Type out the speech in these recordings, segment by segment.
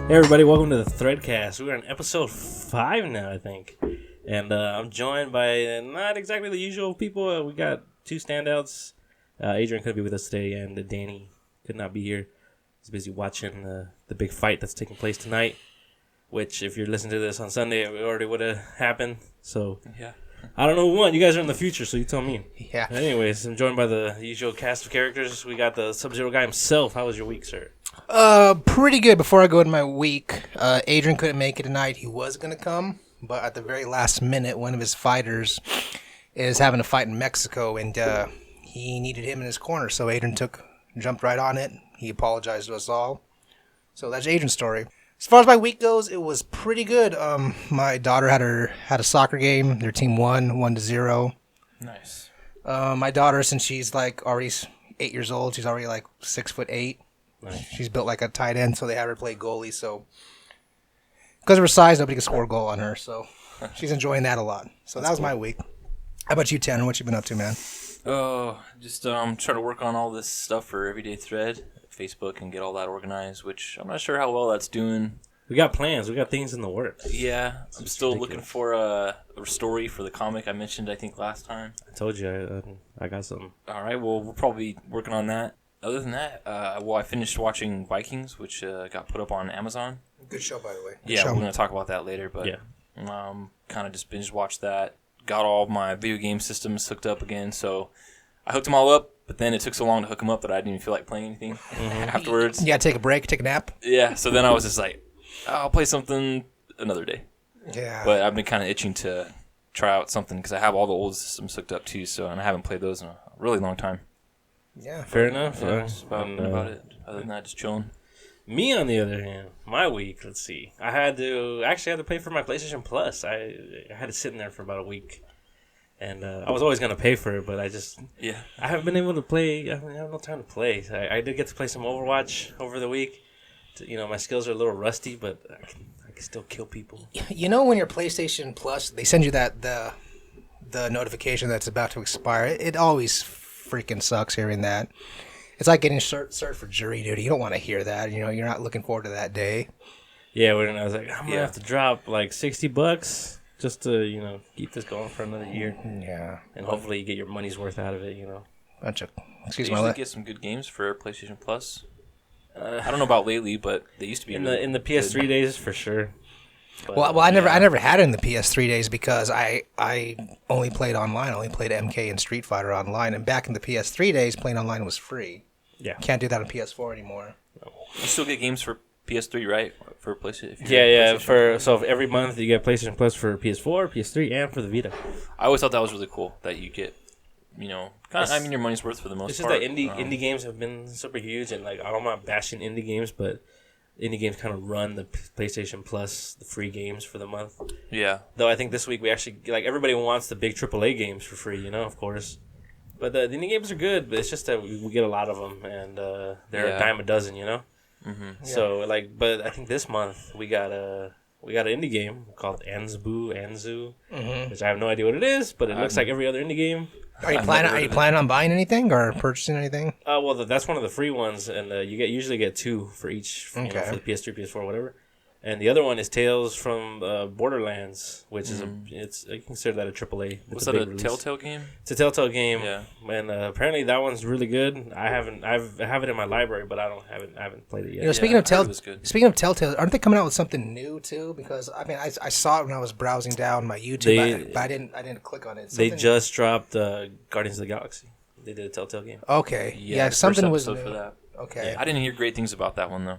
Hey everybody, welcome to the Threadcast. We're on episode 5 now, I think. And I'm joined by not exactly the usual people. We got two standouts. Adrian couldn't be with us today, and Danny could not be here. He's busy watching the big fight that's taking place tonight, which if you're listening to this on Sunday, it already would have happened. So yeah, I don't know who won. You guys are in the future, so you tell me. Yeah. Anyways, I'm joined by the usual cast of characters. We got the Sub-Zero guy himself. How was your week, sir? Pretty good. Before I go into my week, Adrian couldn't make it tonight. He was going to come, but at the very last minute, one of his fighters is having a fight in Mexico, and he needed him in his corner, so Adrian jumped right on it. He apologized to us all. So that's Adrian's story. As far as my week goes, it was pretty good. My daughter had a soccer game. Their team won 1-0. nice. My daughter, since she's like already 8 years old, she's already like 6'8". Nice. She's built like a tight end, so they have her play goalie. So because of her size, nobody can score a goal on her. So she's enjoying that a lot. So that was my week. How about you, Tanner? What you been up to, man? Oh, just trying to work on all this stuff for Everyday Thread, Facebook, and get all that organized, which I'm not sure how well that's doing. We got plans. We got things in the works. Yeah, I'm still looking for a story for the comic I mentioned, I think, last time. I told you I got something. All right, well, we'll probably be working on that. Other than that, I finished watching Vikings, which got put up on Amazon. Good show, by the way. We're going to talk about that later, but Yeah. kind of just binge watched that. Got all of my video game systems hooked up again, so I hooked them all up, but then it took so long to hook them up that I didn't even feel like playing anything afterwards. You gotta take a break, take a nap. Yeah, so then I was just like, I'll play something another day. Yeah. But I've been kind of itching to try out something because I have all the old systems hooked up too, and I haven't played those in a really long time. Yeah. Fair enough. Yeah, that's about it. Other than that, just chilling. Me, on the other hand, my week, let's see. I had to pay for my PlayStation Plus. I had it sitting there for about a week. And I was always going to pay for it, but I haven't been able to play. I have no time to play. I did get to play some Overwatch over the week. My skills are a little rusty, but I can still kill people. You know when your PlayStation Plus, they send you the notification that's about to expire. It always freaking sucks hearing that. It's like getting served for jury duty. You don't want to hear that. You're not looking forward to that day. Yeah, when I was like, I'm going to have to drop like $60 just to, keep this going for another year. Yeah. And hopefully you get your money's worth out of it, Excuse They me. usually get some good games for PlayStation Plus. I don't know about lately, but they used to be in the PS3 days for sure. But, Well, I never had it in the PS3 days because I only played online. I only played MK and Street Fighter online. And back in the PS3 days, playing online was free. Yeah. Can't do that on PS4 anymore. You still get games for PS3, right? For PlayStation. So every month you get PlayStation Plus for PS4, PS3, and for the Vita. I always thought that was really cool that you get, your money's worth for the most It's part. just that indie games have been super huge, and like I'm not bashing indie games, but indie games kind of run the PlayStation Plus, the free games for the month. Yeah. Though I think this week we actually everybody wants the big AAA games for free, of course. But the indie games are good, but it's just that we get a lot of them, and they're a dime a dozen, Mm-hmm. So but I think this month we got an indie game called Anzu, which I have no idea what it is, but it looks like every other indie game. Are you planning on buying anything or purchasing anything? Well, that's one of the free ones, and you usually get 2 for each, for the PS3, PS4, whatever. And the other one is Tales from Borderlands, which is I consider that a AAA. Was that a TellTale game? It's a TellTale game. Yeah. And apparently that one's really good. I have it in my library, but I haven't played it yet. Speaking of TellTale, aren't they coming out with something new too? Because I saw it when I was browsing down my YouTube, but I didn't click on it. They just dropped Guardians of the Galaxy. They did a TellTale game. Okay. Yeah, something was new for that. Okay. Yeah. I didn't hear great things about that one though.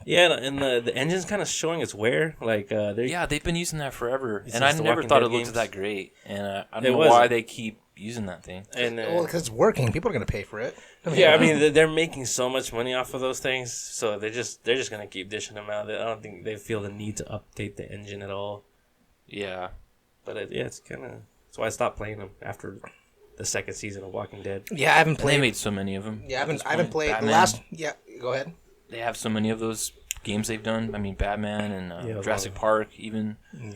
Yeah, and the engine's kind of showing its wear. They've been using that forever, and since I the never Walking thought Dead it looked games. that great. And I don't know why they keep using that thing. And because it's working, people are going to pay for it. I mean, they're making so much money off of those things, so they're just gonna keep dishing them out. I don't think they feel the need to update the engine at all. Yeah, but it's kind of that's why I stopped playing them after the second season of Walking Dead. Yeah, I haven't played. They made so many of them. Yeah, I haven't played Batman. the last. Yeah, go ahead. They have so many of those games they've done. I mean, Batman and Jurassic Park, even. Yeah.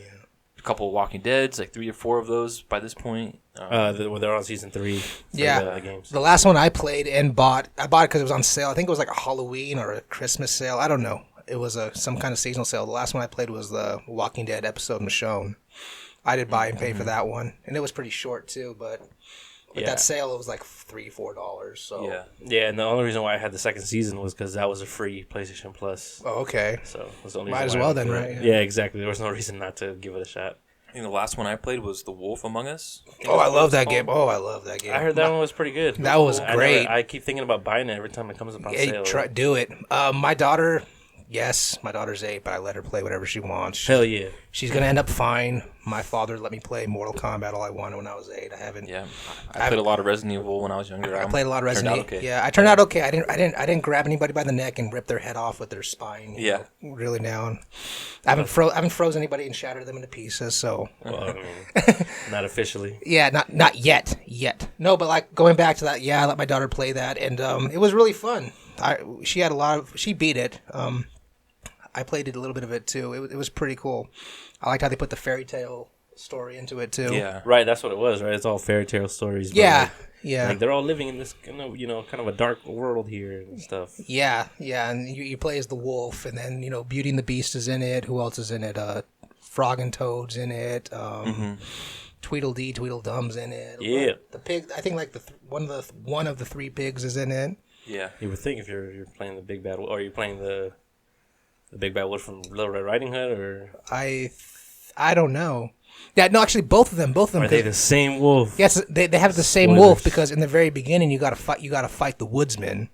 A couple of Walking Deads, like 3 or 4 of those by this point. They're on season 3. Yeah, the games. The last one I played and bought, I bought it because it was on sale. I think it was like a Halloween or a Christmas sale. I don't know. it was some kind of seasonal sale. The last one I played was the Walking Dead episode Michonne. I did buy and pay for that one, and it was pretty short too. But with that sale, it was like $3-4. So yeah, and the only reason why I had the second season was because that was a free PlayStation Plus. Oh, okay. So it was the only might reason as why well then, right? Yeah, exactly. There was no reason not to give it a shot. I think the last one I played was The Wolf Among Us. Oh, I love that game. Oh, I love that game. I heard that one was pretty good. That was great. I keep thinking about buying it every time it comes up on sale. Do it. My daughter, yes, my daughter's 8, but I let her play whatever she wants. Hell yeah. She's going to end up fine. My father let me play Mortal Kombat all I wanted when I was 8. I haven't. Yeah, I played a lot of Resident Evil when I was younger. I played a lot of Resident Evil. Okay. Yeah, I turned out okay. I didn't grab anybody by the neck and rip their head off with their spine. You know, really down. I haven't froze anybody and shattered them into pieces. So. Well, I mean, not officially. Yeah, not yet. No, but like going back to that, I let my daughter play that, and it was really fun. She beat it. I played a little bit of it too. It was pretty cool. I liked how they put the fairy tale story into it too. Yeah, right. That's what it was, right? It's all fairy tale stories. Yeah, Like they're all living in this, kind of a dark world here and stuff. Yeah, and you play as the wolf, and then Beauty and the Beast is in it. Who else is in it? Frog and Toad's in it. Tweedledee, Tweedledum's in it. Yeah, the pig. I think like one of the 3 pigs is in it. Yeah, you would think if you're playing the big bad, or you're playing the big bad wolf from Little Red Riding Hood, or I don't know. Yeah, no, actually, both of them. Are they the same wolf? Yes, they have the same wolf because in the very beginning you got to fight the woodsman,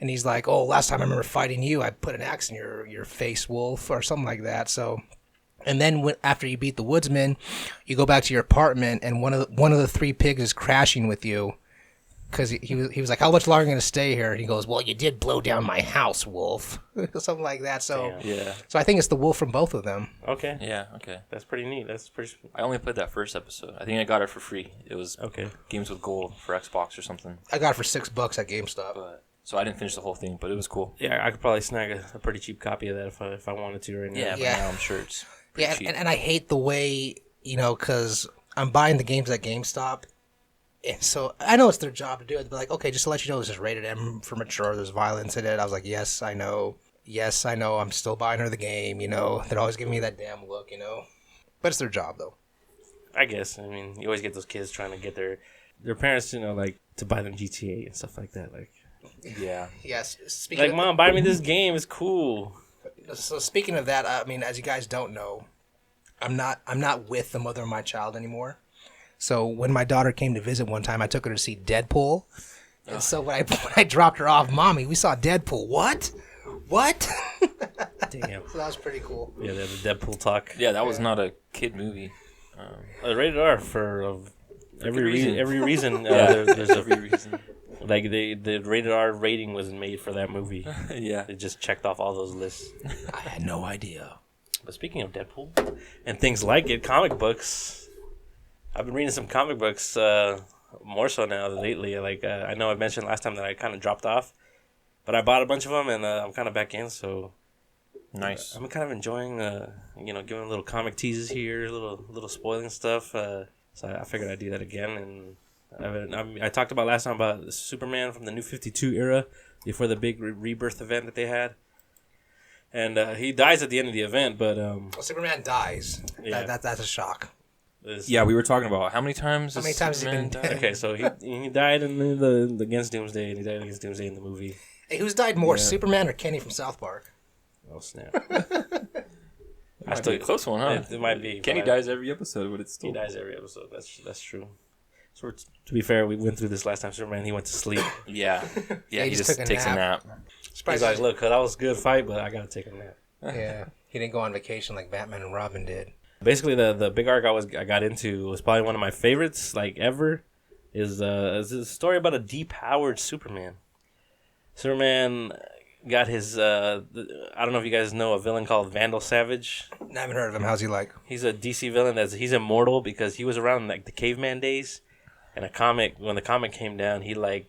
and he's like, "Oh, last time I remember fighting you, I put an axe in your face, wolf," or something like that. So, and then after you beat the woodsman, you go back to your apartment, and one of the 3 pigs is crashing with you. Because he was like, how much longer are you going to stay here? And he goes, well, you did blow down my house, wolf. Something like that. So So I think it's the wolf from both of them. Okay. Yeah, okay. That's pretty neat. That's pretty... I only played that first episode. I think I got it for free. It was Games with Gold for Xbox or something. I got it for $6 at GameStop. So I didn't finish the whole thing, but it was cool. Yeah, I could probably snag a pretty cheap copy of that if I wanted to right now. Yeah, but now I'm sure it's pretty cheap. And I hate the way, because I'm buying the games at GameStop. And so I know it's their job to do it. But like, okay, just to let you know, this is rated M for mature. There's violence in it. I was like, yes, I know. I'm still buying her the game. They're always giving me that damn look. But it's their job, though. I guess. I mean, you always get those kids trying to get their parents, like to buy them GTA and stuff like that. Like, Yes. Like, Mom, buy me this game. It's cool. So speaking of that, I mean, as you guys don't know, I'm not with the mother of my child anymore. So when my daughter came to visit one time, I took her to see Deadpool. And so when I dropped her off, Mommy, we saw Deadpool. What? Damn. So that was pretty cool. Yeah, they have the Deadpool talk. Yeah, that was not a kid movie. Rated R for every reason. Every reason. There's every reason. Like the rated R rating was made for that movie. Yeah, it just checked off all those lists. I had no idea. But speaking of Deadpool and things like it, comic books. I've been reading some comic books more so now lately. Like I know I mentioned last time that I kind of dropped off, but I bought a bunch of them and I'm kind of back in. So nice. I'm kind of enjoying, giving little comic teases here, little spoiling stuff. So I figured I'd do that again. And I talked about last time about Superman from the New 52 era before the big rebirth event that they had. And he dies at the end of the event, but Superman dies. Yeah, that's a shock. Yeah, we were talking about how many times has he been dead? Okay, so he died in the against Doomsday, and he died against Doomsday in the movie. Hey, who's died more, Superman or Kenny from South Park? Oh snap! That's a close one, huh? It might be. Kenny dies every episode, but it's still... He dies every episode. That's true. So to be fair, we went through this last time. Superman, he went to sleep. Yeah, he just takes a nap. He's like, look, that was a good fight, but I gotta take a nap. Yeah, he didn't go on vacation like Batman and Robin did. Basically, the big arc I got into was probably one of my favorites, like ever. Is a story about a depowered Superman. Superman got his. I don't know if you guys know a villain called Vandal Savage. I haven't heard of him. How's he like? He's a DC villain. He's immortal because he was around like the caveman days. And when the comic came down, the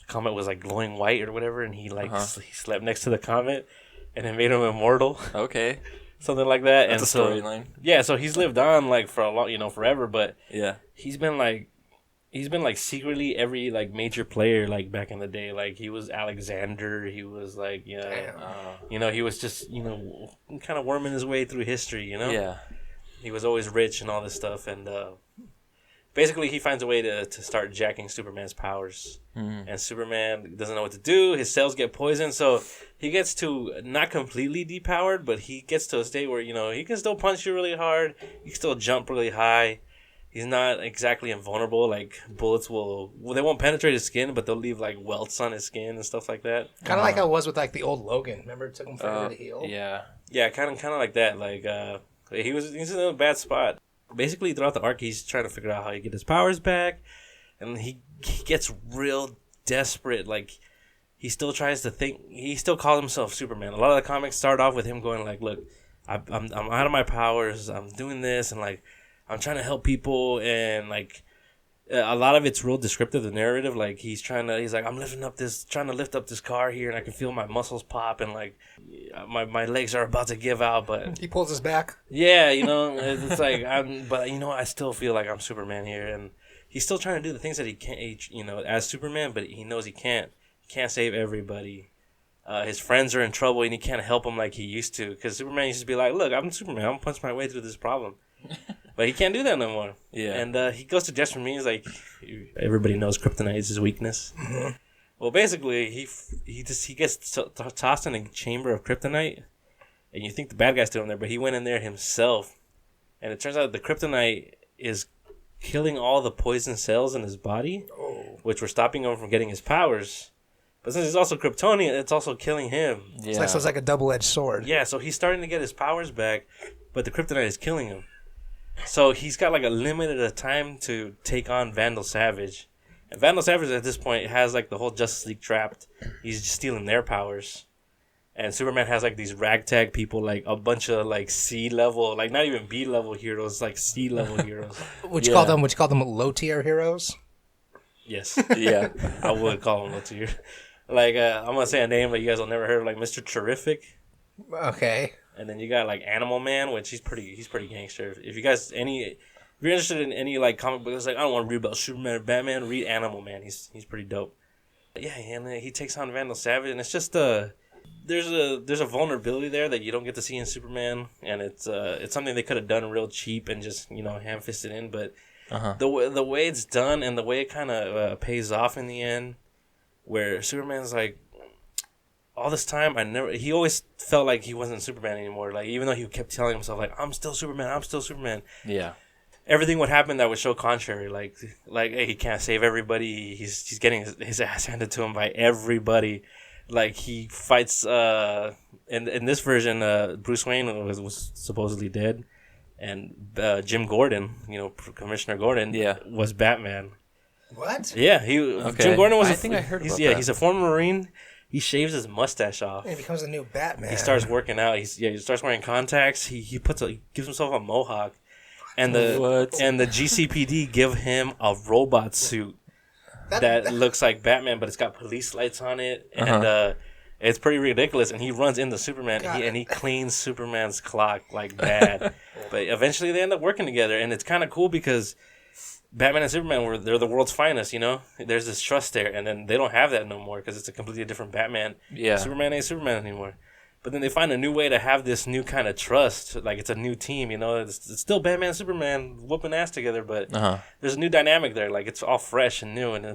comet was like glowing white or whatever, and he he slept next to the comet, and it made him immortal. Okay. Something like that. That's a storyline. Yeah, so he's lived on like for a long, forever, but yeah, he's been like he's been like secretly every like major player like back in the day. Like he was Alexander. He was like he was just kind of worming his way through history. Yeah. He was always rich and all this stuff, and basically he finds a way to start jacking Superman's powers. And Superman doesn't know what to do. His cells get poisoned, so he gets to not completely depowered, but he gets to a state where he can still punch you really hard. He can still jump really high. He's not exactly invulnerable. Like bullets they won't penetrate his skin, but they'll leave like welts on his skin and stuff like that. Kind of like how it was with like the old Logan. Remember, it took him forever to heal. Yeah, kind of like that. Like he's in a bad spot. Basically, throughout the arc, he's trying to figure out how he get his powers back, and he gets real desperate. Like he still tries to think. He still calls himself Superman. A lot of the comics start off with him going like, "Look, I'm out of my powers. I'm doing this, and like I'm trying to help people, and like." A lot of it's real descriptive, the narrative. Like he's like, I'm trying to lift up this car here, and I can feel my muscles pop, and like my legs are about to give out. But he pulls his back. Yeah, it's like I still feel like I'm Superman here, and he's still trying to do the things that he can't, as Superman, but he knows he can't save everybody. His friends are in trouble, and he can't help them like he used to, because Superman used to be like, look, I'm Superman, I'm gonna punch my way through this problem. But he can't do that no more. Yeah. And he goes to desperate means. Like everybody knows kryptonite is his weakness. Mm-hmm. Well, basically, he gets tossed in a chamber of kryptonite, and you think the bad guy's still in there, but he went in there himself, and it turns out the kryptonite is killing all the poison cells in his body, which were stopping him from getting his powers. But since he's also Kryptonian, it's also killing him. Yeah. So it's like a double-edged sword. Yeah. So he's starting to get his powers back, but the kryptonite is killing him. So he's got like a limited time to take on Vandal Savage. And Vandal Savage at this point has like the whole Justice League trapped. He's just stealing their powers. And Superman has like these ragtag people, like a bunch of like C level, like not even B level heroes, like C level heroes. Would you call them low tier heroes? Yes. Yeah. I would call them low tier. Like I'm gonna say a name that you guys will never heard of, like Mr. Terrific. Okay. And then you got like Animal Man, which he's pretty gangster. If you're interested in any like comic books, like I don't want to read about Superman or Batman, read Animal Man. He's pretty dope. But yeah, and he takes on Vandal Savage, and it's just there's a vulnerability there that you don't get to see in Superman, and it's something they could have done real cheap and just ham-fisted in, but the way it's done and the way it kind of pays off in the end, where Superman's like, all this time, he always felt like he wasn't Superman anymore. Like, even though he kept telling himself, like, I'm still Superman. Yeah. Everything would happen that would show contrary. Like hey, he can't save everybody. He's getting his ass handed to him by everybody. Like, he fights, in this version, Bruce Wayne was supposedly dead. And Jim Gordon, Commissioner Gordon, was Batman. What? Yeah, Jim Gordon was. I think I heard about that. He's a former Marine. He shaves his mustache off. He becomes a new Batman. He starts working out. He starts wearing contacts. He gives himself a mohawk, and the GCPD give him a robot suit that looks like Batman, but it's got police lights on it, and it's pretty ridiculous. And he runs into Superman, and he cleans Superman's clock like bad. But eventually, they end up working together, and it's kind of cool because Batman and Superman they're the world's finest, There's this trust there, and then they don't have that no more because it's a completely different Batman. Yeah. Superman ain't Superman anymore. But then they find a new way to have this new kind of trust. Like, it's a new team, It's still Batman and Superman whooping ass together, but there's a new dynamic there. Like, it's all fresh and new, and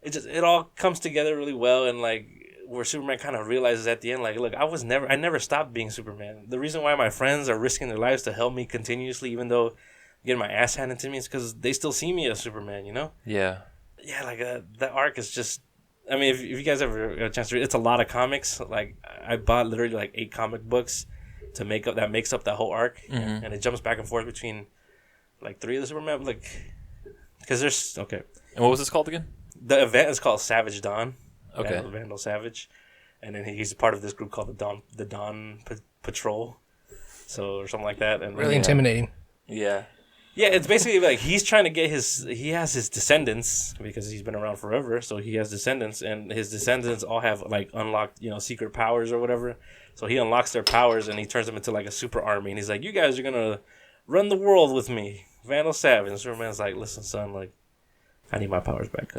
it all comes together really well, and like where Superman kind of realizes at the end, like, look, I never stopped being Superman. The reason why my friends are risking their lives to help me continuously, even though getting my ass handed to me, is because they still see me as Superman, Yeah. Yeah, like that arc is just. I mean, if you guys ever get a chance to read, it's a lot of comics. Like, I bought literally like 8 comic books that makes up that whole arc, and it jumps back and forth between like 3 of the Superman, like, because there's okay. And what was this called again? The event is called Savage Dawn. Okay. Vandal Savage, and then he's part of this group called the Dawn Patrol, or something like that. And really intimidating. Yeah. Yeah, it's basically like he's trying to get he has his descendants because he's been around forever, so he has descendants, and his descendants all have like unlocked, secret powers or whatever. So he unlocks their powers and he turns them into like a super army, and he's like, you guys are gonna run the world with me, Vandal Savage. And Superman's like, listen, son, like, I need my powers back.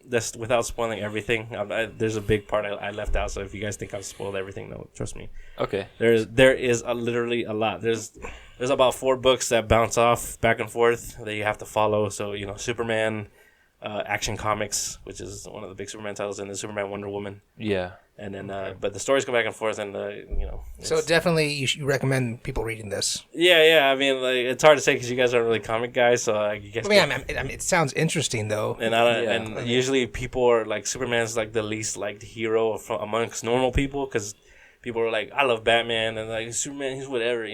That's without spoiling everything. There's a big part I left out, so if you guys think I've spoiled everything, no, trust me. Okay. There is literally a lot. There's about 4 books that bounce off back and forth that you have to follow. So, Superman, Action Comics, which is one of the big Superman titles, and then Superman, Wonder Woman. Yeah. And then, but the stories go back and forth, and So definitely, you recommend people reading this. Yeah. I mean, like, it's hard to say because you guys aren't really comic guys, so you guess. I mean, it sounds interesting though. And usually people are like Superman's like the least liked hero amongst normal people because people are like, I love Batman, and like Superman, he's whatever,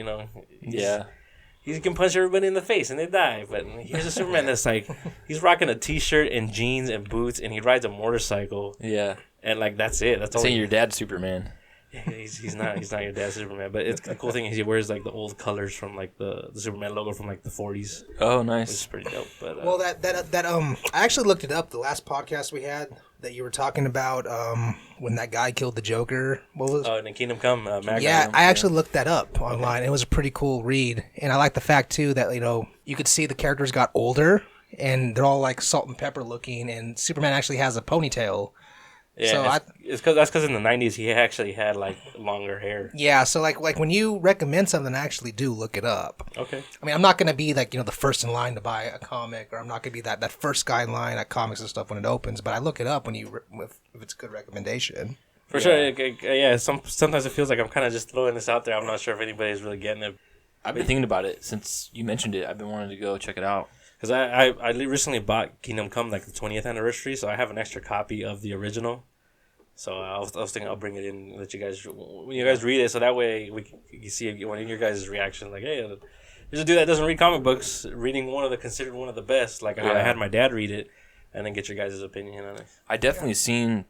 He can punch everybody in the face and they die. But here's a Superman that's like, he's rocking a t-shirt and jeans and boots, and he rides a motorcycle. Yeah. And like that's it. That's all. Saying your dad's Superman. Yeah, he's not your dad's Superman. But it's the cool thing is he wears like the old colors from like the Superman logo from like the 40s. Oh, nice. Which is pretty dope. But well, I actually looked it up. The last podcast we had that you were talking about when that guy killed the Joker. What was? Oh, in Kingdom Come. Yeah, I actually looked that up online. It was a pretty cool read, and I like the fact too that you could see the characters got older and they're all like salt and pepper looking, and Superman actually has a ponytail. Yeah, so that's because in the 90s he actually had like longer hair. Yeah, so like when you recommend something, I actually do look it up. Okay. I mean, I'm not gonna be like the first in line to buy a comic, or I'm not gonna be that first guy in line at comics and stuff when it opens. But I look it up if it's a good recommendation. For sure. Yeah. Sometimes it feels like I'm kind of just throwing this out there. I'm not sure if anybody's really getting it. I've been thinking about it since you mentioned it. I've been wanting to go check it out. Because I recently bought Kingdom Come like the 20th anniversary, so I have an extra copy of the original. So I was thinking I'll bring it in and let you guys, when you guys read it, so that way you see one of your guys' reaction, like, hey, there's a dude that doesn't read comic books reading considered one of the best. Like I had my dad read it, and then get your guys' opinion on it. I definitely seen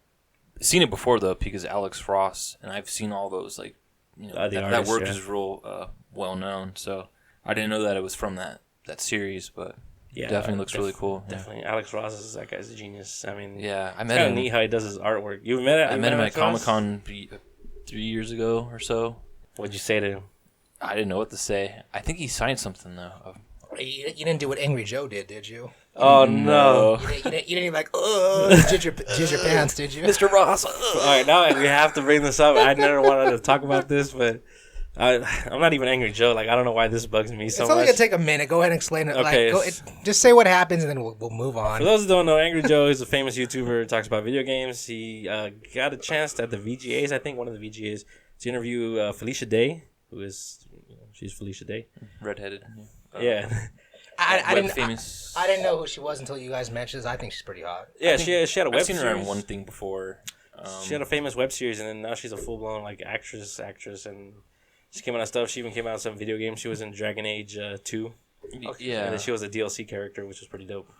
it before though, because Alex Ross, and I've seen all those that work is real well known. So I didn't know that it was from that series, but. Yeah, definitely looks really cool. Definitely, yeah. Alex Ross that guy's a genius. I mean, yeah, I met him. It's kind of neat how he does his artwork. You met him? I met him at Comic-Con 3 years ago or so. What'd you say to him? I didn't know what to say. I think he signed something though. You didn't do what Angry Joe did you? Oh no! You didn't even like jizz your pants, did you, Mr. Ross? All right, now we have to bring this up. I never wanted to talk about this, but. I'm not even Angry Joe. Like, I don't know why this bugs me so much. It's only going to take a minute. Go ahead and explain it. Okay. Just say what happens, and then we'll move on. For those who don't know, Angry Joe is a famous YouTuber, talks about video games. He got a chance at the VGAs, I think one of the VGAs, to interview Felicia Day, who is, she's Felicia Day. Redheaded. Yeah. I didn't know who she was until you guys mentioned this. I think she's pretty hot. Yeah, she had a web I've seen series. her in one thing before. She had a famous web series, and then now she's a full-blown like actress, and... She came out of stuff. She even came out of some video games. She was in Dragon Age 2. Yeah. And then she was a DLC character, which was pretty dope.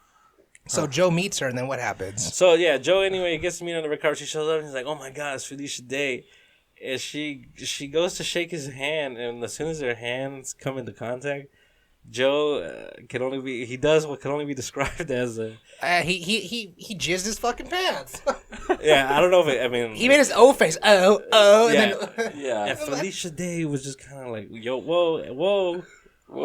So Joe meets her, and then what happens? So, yeah, Joe, anyway, gets to meet her on the red carpet. She shows up, and he's like, oh, my God, it's Felicia Day. And she goes to shake his hand, and as soon as their hands come into contact, Joe can only be described as a... He jizzed his fucking pants. Yeah, I don't know if he made his O face. Oh. Yeah. And then, yeah. And Felicia Day was just kind of like, yo, whoa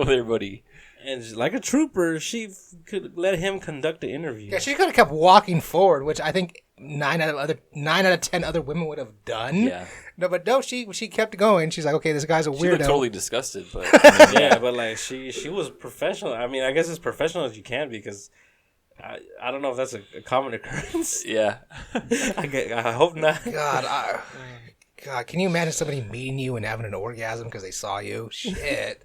there, buddy. And like a trooper, she could let him conduct the interview. Yeah, she could have kept walking forward, which I think 9 out of 10 other women would have done. Yeah. No, she kept going. She's like, okay, this guy's a weirdo. She looked totally disgusted, but yeah, but like she was professional. I mean, I guess as professional as you can because I don't know if that's a common occurrence. Yeah. I hope not. God, can you imagine somebody meeting you and having an orgasm because they saw you? Shit.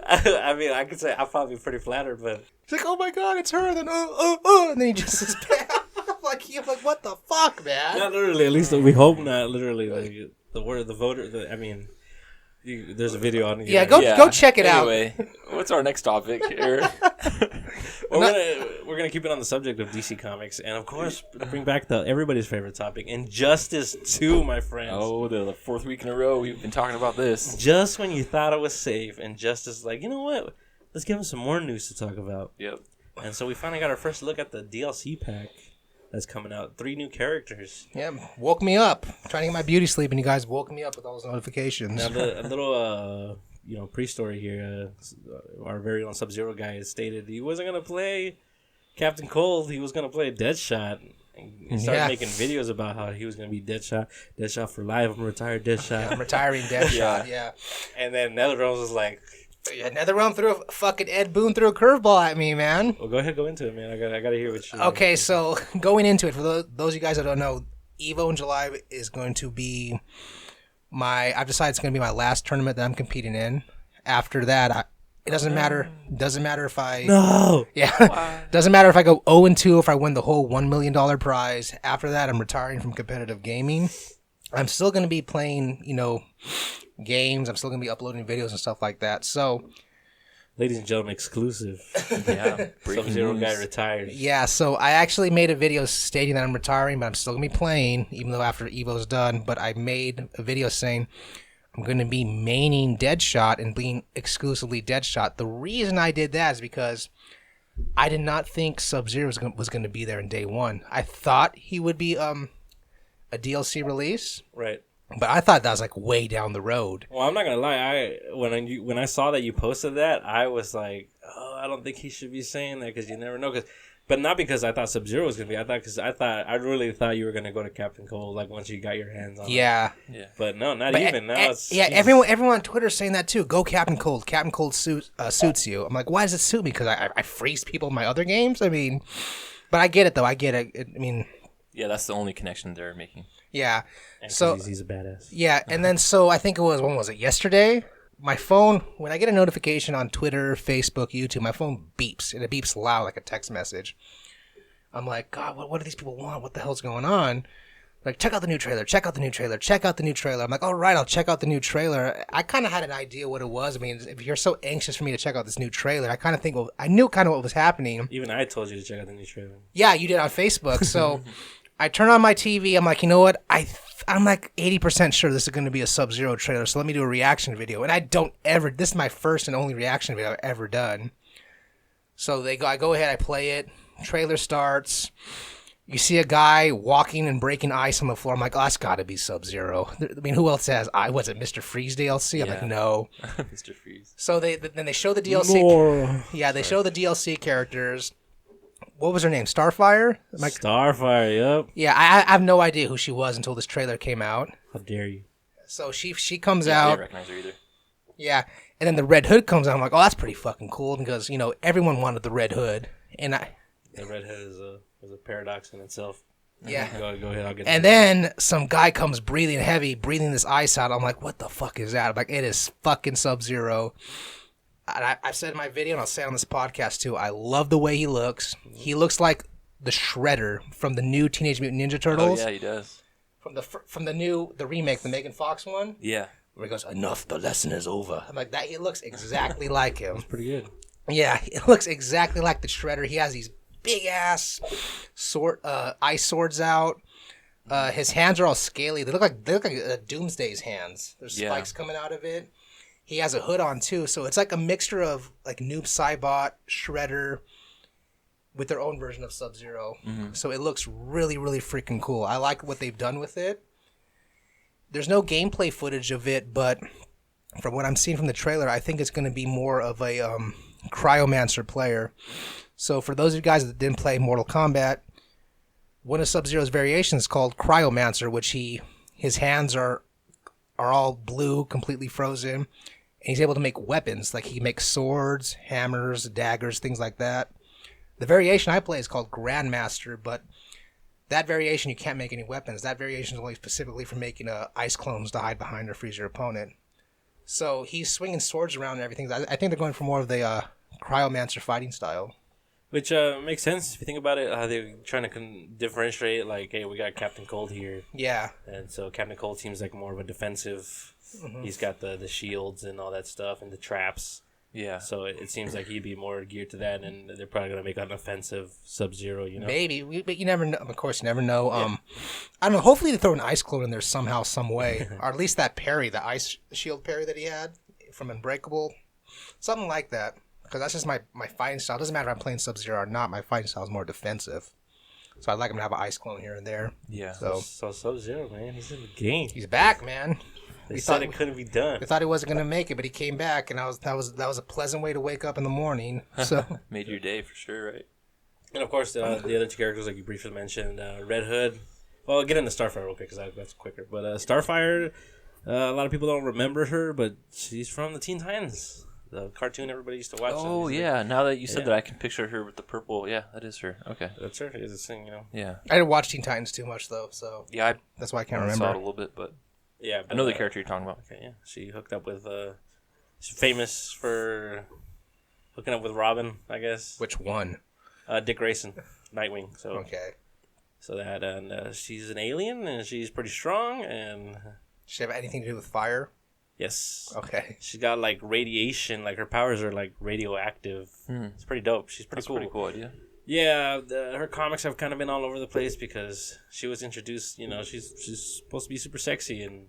I mean, I could say I'll probably be pretty flattered, but it's like, oh my God, it's her. Then and then he just is back. I'm like, what the fuck, man? Not literally. At least we hope not literally. Like the voter. There's a video on it. Yeah, go check it out. Anyway, what's our next topic here? We're gonna keep it on the subject of DC Comics, and of course, bring back everybody's favorite topic, Injustice 2, my friends. Oh, the 4th week in a row we've been talking about this. Just when you thought it was safe, Injustice is like, you know what? Let's give them some more news to talk about. Yep. And so we finally got our first look at the DLC pack that's coming out. 3 new characters. Yeah, woke me up. I'm trying to get my beauty sleep, and you guys woke me up with all those notifications. Now, a little pre-story here, our very own Sub-Zero guy stated he wasn't gonna play Captain Cold. He was gonna play Deadshot. He started making videos about how he was gonna be Deadshot for life. I'm retired Deadshot. I'm retiring Deadshot. Yeah. And then NetherRealm was like, NetherRealm threw a fucking Ed Boon threw a curveball at me, man. Well, go ahead, go into it, man. I gotta hear what you. Okay, so going into it, for those of you guys that don't know, Evo in July is going to be I've decided it's going to be my last tournament that I'm competing in. After that, it doesn't matter. Doesn't matter if I doesn't matter if I go 0-2, if I win the whole $1 million prize. After that, I'm retiring from competitive gaming. I'm still going to be playing, games. I'm still going to be uploading videos and stuff like that. So, ladies and gentlemen, exclusive. Yeah, Sub-Zero guy retired. Yeah, so I actually made a video stating that I'm retiring, but I'm still going to be playing, even though after Evo's done. But I made a video saying I'm going to be maining Deadshot and being exclusively Deadshot. The reason I did that is because I did not think Sub-Zero was going to be there in day one. I thought he would be a DLC release. Right. But I thought that was like way down the road. Well, I'm not gonna lie. When I saw that you posted that, I was like, oh, I don't think he should be saying that because you never know. But not because I thought Sub-Zero was gonna be. I really thought you were gonna go to Captain Cold like once you got your hands on it. Yeah. But no, not even now. Everyone on Twitter's saying that too. Go Captain Cold. Captain Cold suits you. I'm like, why does it suit me? Because I freeze people in my other games. I mean, but I get it though. I get it. I mean. Yeah, that's the only connection they're making. Yeah. And so he's a badass. Yeah, and then so I think when was it? Yesterday? My phone, when I get a notification on Twitter, Facebook, YouTube, my phone beeps, and it beeps loud like a text message. I'm like, God, what do these people want? What the hell's going on? Like, check out the new trailer, check out the new trailer, check out the new trailer. I'm like, all right, I'll check out the new trailer. I kind of had an idea what it was. I mean, if you're so anxious for me to check out this new trailer, I knew kind of what was happening. Even I told you to check out the new trailer. Yeah, you did on Facebook, so... I turn on my TV. I'm like, you know what? I'm like 80% sure this is going to be a Sub-Zero trailer. So let me do a reaction video. And this is my first and only reaction video I've ever done. So I go ahead, I play it. Trailer starts. You see a guy walking and breaking ice on the floor. I'm like, oh, that's got to be Sub-Zero. I mean, who else has Was it Mr. Freeze DLC? I'm like, no. Mr. Freeze. So then they show the DLC. More. Yeah, they show the DLC characters. What was her name? Starfire? Starfire, yep. Yeah, I have no idea who she was until this trailer came out. How dare you? So she comes out. I out. didn't recognize her either. Yeah, and then the Red Hood comes out. I'm like, oh, that's pretty fucking cool because everyone wanted the Red Hood, and the Red Hood is a paradox in itself. Yeah. Go ahead. I'll get. And then some guy comes breathing this ice out. I'm like, what the fuck is that? I'm like, it is fucking Sub-Zero. And I've said in my video, and I'll say it on this podcast too, I love the way he looks. He looks like the Shredder from the new Teenage Mutant Ninja Turtles. Oh, yeah, he does. From the remake, the Megan Fox one. Yeah. Where he goes, enough, the lesson is over. I'm like, that. He looks exactly like him. That's pretty good. Yeah, it looks exactly like the Shredder. He has these big-ass ice swords out. His hands are all scaly. They look like Doomsday's hands. There's spikes coming out of it. He has a hood on too, so it's like a mixture of like Noob Saibot, Shredder, with their own version of Sub-Zero. Mm-hmm. So it looks really, really freaking cool. I like what they've done with it. There's no gameplay footage of it, but from what I'm seeing from the trailer, I think it's going to be more of a Cryomancer player. So for those of you guys that didn't play Mortal Kombat, one of Sub-Zero's variations is called Cryomancer, which his hands are all blue, completely frozen. And he's able to make weapons, like he makes swords, hammers, daggers, things like that. The variation I play is called Grandmaster, but that variation you can't make any weapons. That variation is only specifically for making ice clones to hide behind or freeze your opponent. So he's swinging swords around and everything. I think they're going for more of the Cryomancer fighting style. Which makes sense if you think about it. How they're trying to differentiate, like, hey, we got Captain Cold here. Yeah. And so Captain Cold seems like more of a defensive. Mm-hmm. He's got the shields and all that stuff and the traps. Yeah. So it seems like he'd be more geared to that, and they're probably going to make an offensive Sub-Zero, Maybe, but you never know. Of course, you never know. Yeah. I don't know. Hopefully they throw an ice clone in there somehow, some way. Or at least that parry, the ice shield parry that he had from Unbreakable. Something like that. Because that's just my fighting style. It doesn't matter if I'm playing Sub-Zero or not. My fighting style is more defensive. So I'd like him to have an ice clone here and there. Yeah. So Sub-Zero, man, he's in the game. He's back, man. They said it couldn't be done. They thought he wasn't going to make it, but he came back, and that was a pleasant way to wake up in the morning. So made your day for sure, right? And of course, the other two characters, like you briefly mentioned, Red Hood. Well, I'll get into Starfire real quick because that's quicker. But Starfire, a lot of people don't remember her, but she's from the Teen Titans, the cartoon everybody used to watch. Oh, yeah. Now that you said that, I can picture her with the purple. Yeah, that is her. Okay. That's her. It's a thing, you know. Yeah. I didn't watch Teen Titans too much, though, so yeah, that's why I can't remember. remember. I saw it a little bit, but yeah, I know the character you're talking about. Okay, yeah. She hooked up with, she's famous for hooking up with Robin, I guess. Which one? Dick Grayson, Nightwing. So okay. So that, and she's an alien, and she's pretty strong, and... Does she have anything to do with fire? Yes. Okay. She got, like, radiation, like, her powers are, like, radioactive. It's pretty dope. She's pretty cool. Pretty cool idea. Yeah, her comics have kind of been all over the place because she was introduced, you know, she's supposed to be super sexy, and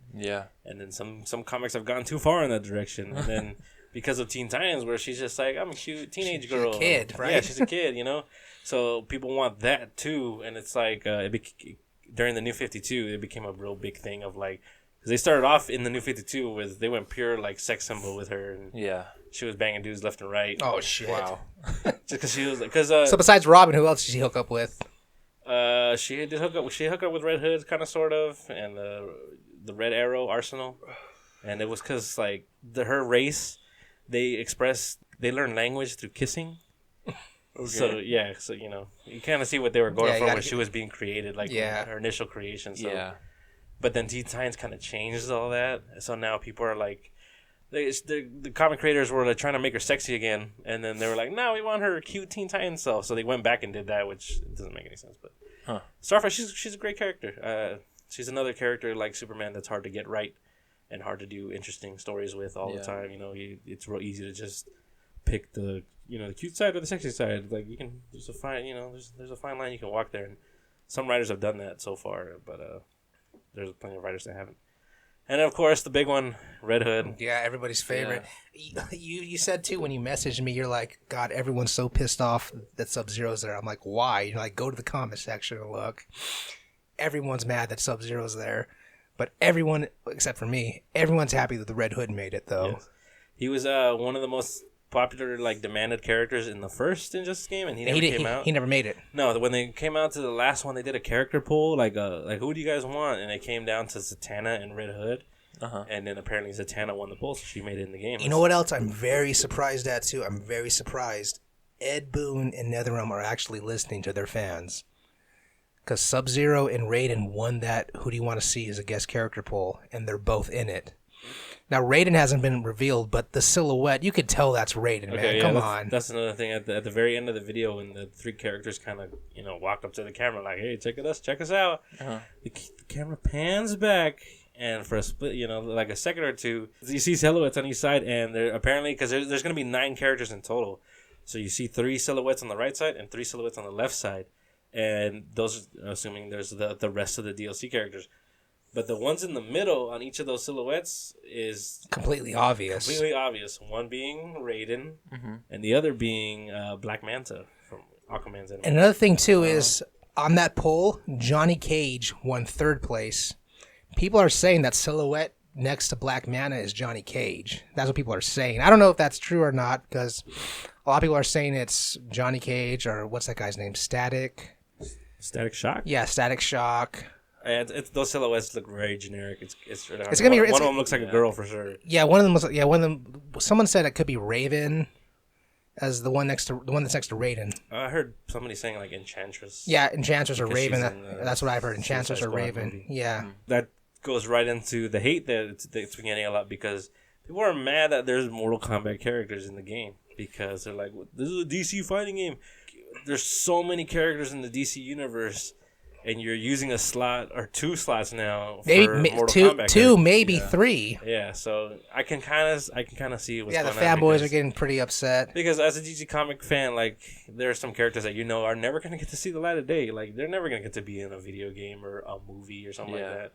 then some comics have gone too far in that direction, and then because of Teen Titans, where she's just like, I'm a cute teenage girl. She's a kid, right? Yeah, she's a kid, you know? So people want that too, and it's like, during the New 52, it became a real big thing of like, because they started off in the New 52 with, they went pure like sex symbol with her, and she was banging dudes left and right. Oh, shit. Wow. Just because she was, because... so besides Robin, who else did she hook up with? She did hook up. She hooked up with Red Hood, kind of, sort of, and the Red Arrow Arsenal, and it was because like her race, they learn language through kissing. Okay. So you know, you kind of see what they were going for when she was being created, like her initial creation. So. But then Teen Titans kind of changed all that, so now people are like, the comic creators were like trying to make her sexy again, and then they were like, no, we want her cute Teen Titans self. So they went back and did that, which doesn't make any sense. But Starfire, she's a great character. She's another character like Superman that's hard to get right and hard to do interesting stories with all the time. You know, it's real easy to just pick the cute side or the sexy side. Like there's a fine line you can walk there, and some writers have done that so far, but there's plenty of writers that haven't. And of course, the big one, Red Hood. Yeah, everybody's favorite. Yeah. You said too when you messaged me, you're like, God, everyone's so pissed off that Sub-Zero's there. I'm like, why? You're like, go to the comment section and look. Everyone's mad that Sub-Zero's there, but everyone except for me, everyone's happy that the Red Hood made it though. Yes. He was one of the most popular, like, demanded characters in the first Injustice game, and he never came out. He never made it. No, when they came out to the last one, they did a character poll, like who do you guys want? And it came down to Zatanna and Red Hood. And then apparently Zatanna won the poll, so she made it in the game. You know what else I'm very surprised at, too? I'm very surprised. Ed Boon and NetherRealm are actually listening to their fans. Because Sub-Zero and Raiden won that Who Do You Want to See as a guest character poll, and they're both in it. Now, Raiden hasn't been revealed, but the silhouette, you could tell that's Raiden, man. Yeah, Come on. That's another thing. At the very end of the video, when the three characters kind of, walk up to the camera like, hey, check us out. The camera pans back, and for a split, like a second or two, you see silhouettes on each side, and they're apparently, because there's going to be 9 characters in total. So you see 3 silhouettes on the right side and 3 silhouettes on the left side. And those, assuming there's the rest of the DLC characters. But the ones in the middle on each of those silhouettes is completely obvious. One being Raiden, and the other being Black Manta from Aquaman's anime. And another thing, too, is on that poll, Johnny Cage won 3rd place. People are saying that silhouette next to Black Manta is Johnny Cage. That's what people are saying. I don't know if that's true or not, because a lot of people are saying it's Johnny Cage, or what's that guy's name? Static Shock? Yeah, Static Shock. And those silhouettes look very generic. It's gonna be. One of them looks like a girl for sure. Yeah, one of them. Someone said it could be Raven, as the one that's next to Raiden. I heard somebody saying like Enchantress. Yeah, Enchantress or Raven. That's what I've heard. Enchantress or Raven. Movie. Yeah. That goes right into the hate that it's been getting a lot, because people are mad that there's Mortal Kombat characters in the game, because they're like, this is a DC fighting game. There's so many characters in the DC universe, and you're using a slot or 2 slots now for Mortal Kombat. Two, maybe 3. Yeah, so I can kind of see what's going on. Yeah, the fanboys are getting pretty upset. Because as a DC comic fan, like, there are some characters that are never going to get to see the light of day. Like, they're never going to get to be in a video game or a movie or something like that.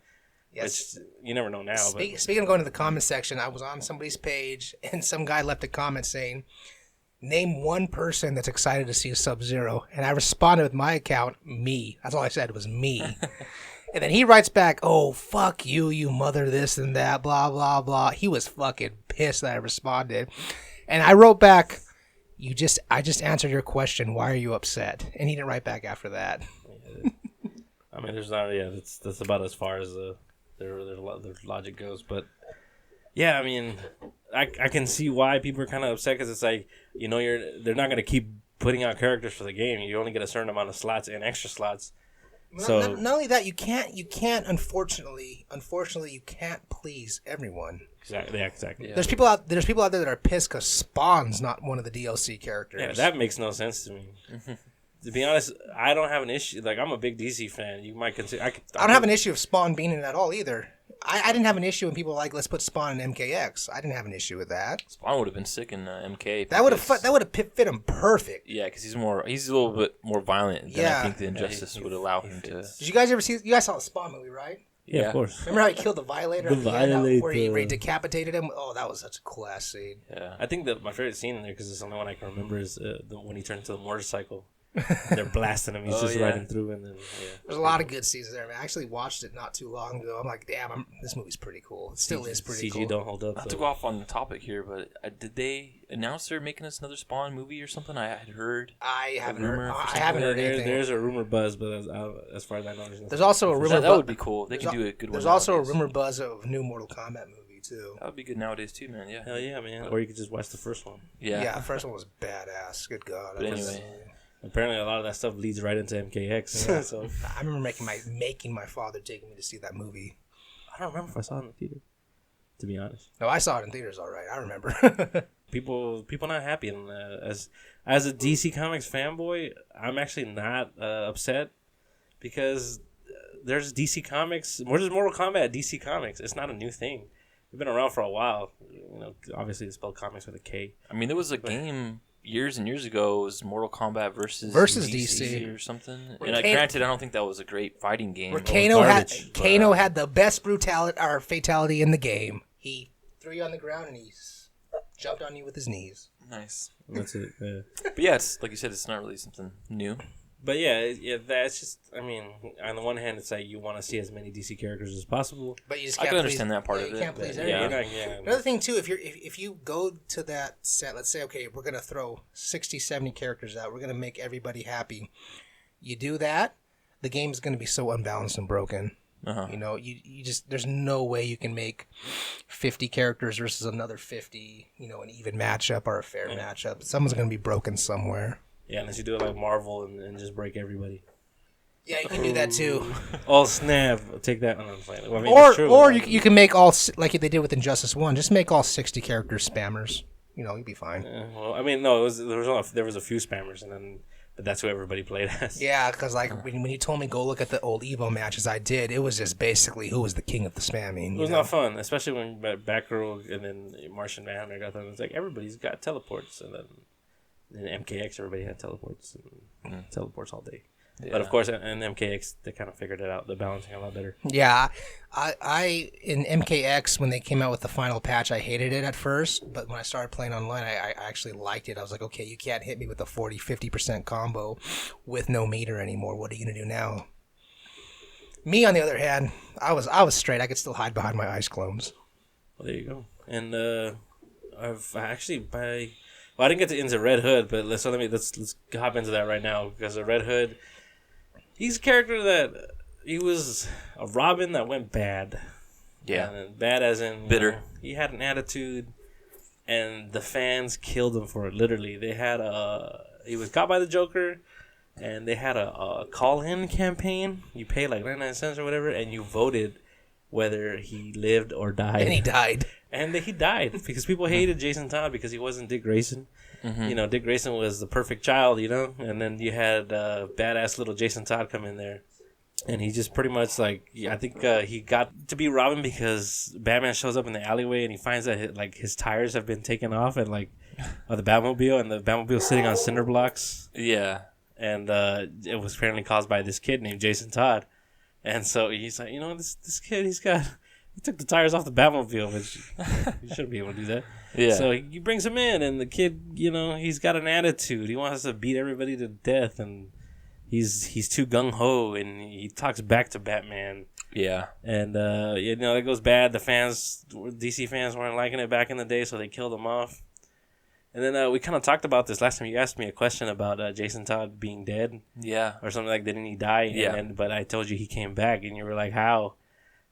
Yes. Which you never know now. Speaking of going to the comment section, I was on somebody's page, and some guy left a comment saying, name one person that's excited to see Sub-Zero. And I responded with my account, me. That's all I said was me. And then he writes back, "Oh, fuck you, you mother this and that, blah, blah, blah." He was fucking pissed that I responded. And I wrote back, I just answered your question. Why are you upset? And he didn't write back after that. I mean, there's not, that's about as far as their logic goes. But, yeah, I mean, I can see why people are kind of upset because it's like, they're not going to keep putting out characters for the game. You only get a certain amount of slots and extra slots. So not only that, you can't unfortunately you can't please everyone. Exactly. Yeah, exactly. Yeah. There's people out there that are pissed because Spawn's not one of the DLC characters. Yeah, that makes no sense to me. To be honest, I don't have an issue. Like, I'm a big DC fan. You might consider. I don't have an issue of Spawn being in it at all either. I didn't have an issue when people were like, let's put Spawn in MKX. I didn't have an issue with that. Spawn would have been sick in MK. That would have fit him perfect. Yeah, because he's a little bit more violent than I think the Injustice would allow him to. Did you guys ever see? You guys saw the Spawn movie, right? Yeah, of course. Remember how he killed the Violator? Where he decapitated him? Oh, that was such a cool ass scene. Yeah, I think that my favorite scene in there, because it's the only one I can remember, is when he turned into the motorcycle. They're blasting him. He's just riding through, and then there's a lot of good scenes there. Man, I actually watched it not too long ago. I'm like, damn, this movie's pretty cool. It still is pretty cool. CG don't hold up. Not to go off on the topic here, but did they announce they're making us another Spawn movie or something? I had heard. I haven't heard anything. There's a rumor buzz, but as far as I know, there's also a rumor. That would be cool. They can do a good one. There's also a rumor buzz of a new Mortal Kombat movie too. That would be good nowadays too, man. Yeah. Hell yeah, man. Or you could just watch the first one. Yeah, the first one was badass. Good God. But anyway. Apparently, a lot of that stuff leads right into MKX. Yeah. So I remember making my father taking me to see that movie. I don't remember if I saw it in the theater, to be honest. No, I saw it in theaters. All right, I remember. people not happy, and as a DC Comics fanboy, I'm actually not upset because there's DC Comics. There's Mortal Kombat at DC Comics. It's not a new thing. It's been around for a while. Obviously, it's spelled comics with a K. I mean, there was a game years and years ago. It was Mortal Kombat versus DC or something. And granted, I don't think that was a great fighting game. Where Kano had the best brutality or fatality in the game. He threw you on the ground and he jumped on you with his knees. Nice. That's it. Yeah. But yeah, it's like you said, it's not really something new. But yeah, that's just. I mean, on the one hand, it's like you want to see as many DC characters as possible. But you just can't understand that part of it. You can't please everybody. Another thing too, if you go to that set, let's say, okay, we're gonna throw 60, 70 characters out. We're gonna make everybody happy. You do that, the game is gonna be so unbalanced and broken. Uh-huh. You just there's no way you can make 50 characters versus another 50. An even matchup or a fair matchup. Someone's gonna be broken somewhere. Yeah, unless you do it like Marvel and just break everybody. Yeah, you can do that too. Oh snap! Take that on. Well, or you can make all like they did with Injustice 1. Just make all 60 characters spammers. You'd be fine. Well, I mean, no, there was a few spammers, but that's who everybody played as. Yeah, because when you told me go look at the old Evo matches I did, it was just basically who was the king of the spamming. It was not fun, especially when Batgirl and then Martian Manhunter got them. It's like everybody's got teleports, and then in MKX everybody had teleports and teleports all day. Yeah. But of course, in MKX they kind of figured it out. They're balancing a lot better. Yeah, I in MKX when they came out with the final patch, I hated it at first. But when I started playing online, I actually liked it. I was like, okay, you can't hit me with a 40-50% combo with no meter anymore. What are you gonna do now? Me, on the other hand, I was straight. I could still hide behind my ice clones. Well, there you go. And I've actually I didn't get into Red Hood, but let's hop into that right now because the Red Hood. He's a character that he was a Robin that went bad. Yeah. And bad as in bitter. He had an attitude, and the fans killed him for it. Literally, he was caught by the Joker, and they had a call-in campaign. You pay like 99 cents or whatever, and you voted whether he lived or died. And he died. And he died because people hated Jason Todd because he wasn't Dick Grayson. Mm-hmm. Dick Grayson was the perfect child, and then you had badass little Jason Todd come in there. And he just pretty much, I think he got to be Robin because Batman shows up in the alleyway and he finds that his tires have been taken off and of the Batmobile, and the Batmobile's sitting on cinder blocks. Yeah. And it was apparently caused by this kid named Jason Todd. And so he's like, this kid, he took the tires off the Batmobile, which he shouldn't be able to do that. Yeah. So he brings him in, and the kid, he's got an attitude. He wants to beat everybody to death, and he's too gung ho and he talks back to Batman. Yeah, and that goes bad. The DC fans weren't liking it back in the day, so they killed him off. And then we kind of talked about this last time. You asked me a question about Jason Todd being dead. Yeah. Or something like, didn't he die? Yeah. But I told you he came back, and you were like, how?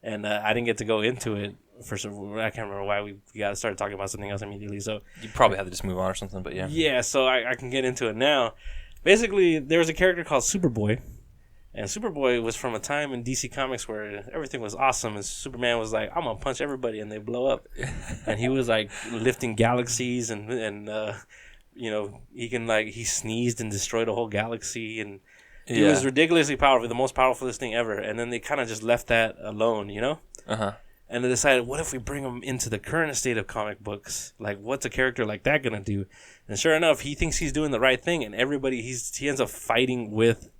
And I didn't get to go into it. I can't remember why we got started talking about something else immediately. So you probably have to just move on or something, but yeah. Yeah, so I can get into it now. Basically, there was a character called Superboy. And Superboy was from a time in DC Comics where everything was awesome, and Superman was like, I'm going to punch everybody, and they blow up. And he was, like, lifting galaxies, and he sneezed and destroyed a whole galaxy, and he was ridiculously powerful, the most powerfulest thing ever. And then they kind of just left that alone, Uh-huh. And they decided, what if we bring him into the current state of comic books? Like, what's a character like that going to do? And sure enough, he thinks he's doing the right thing, and everybody, he ends up fighting with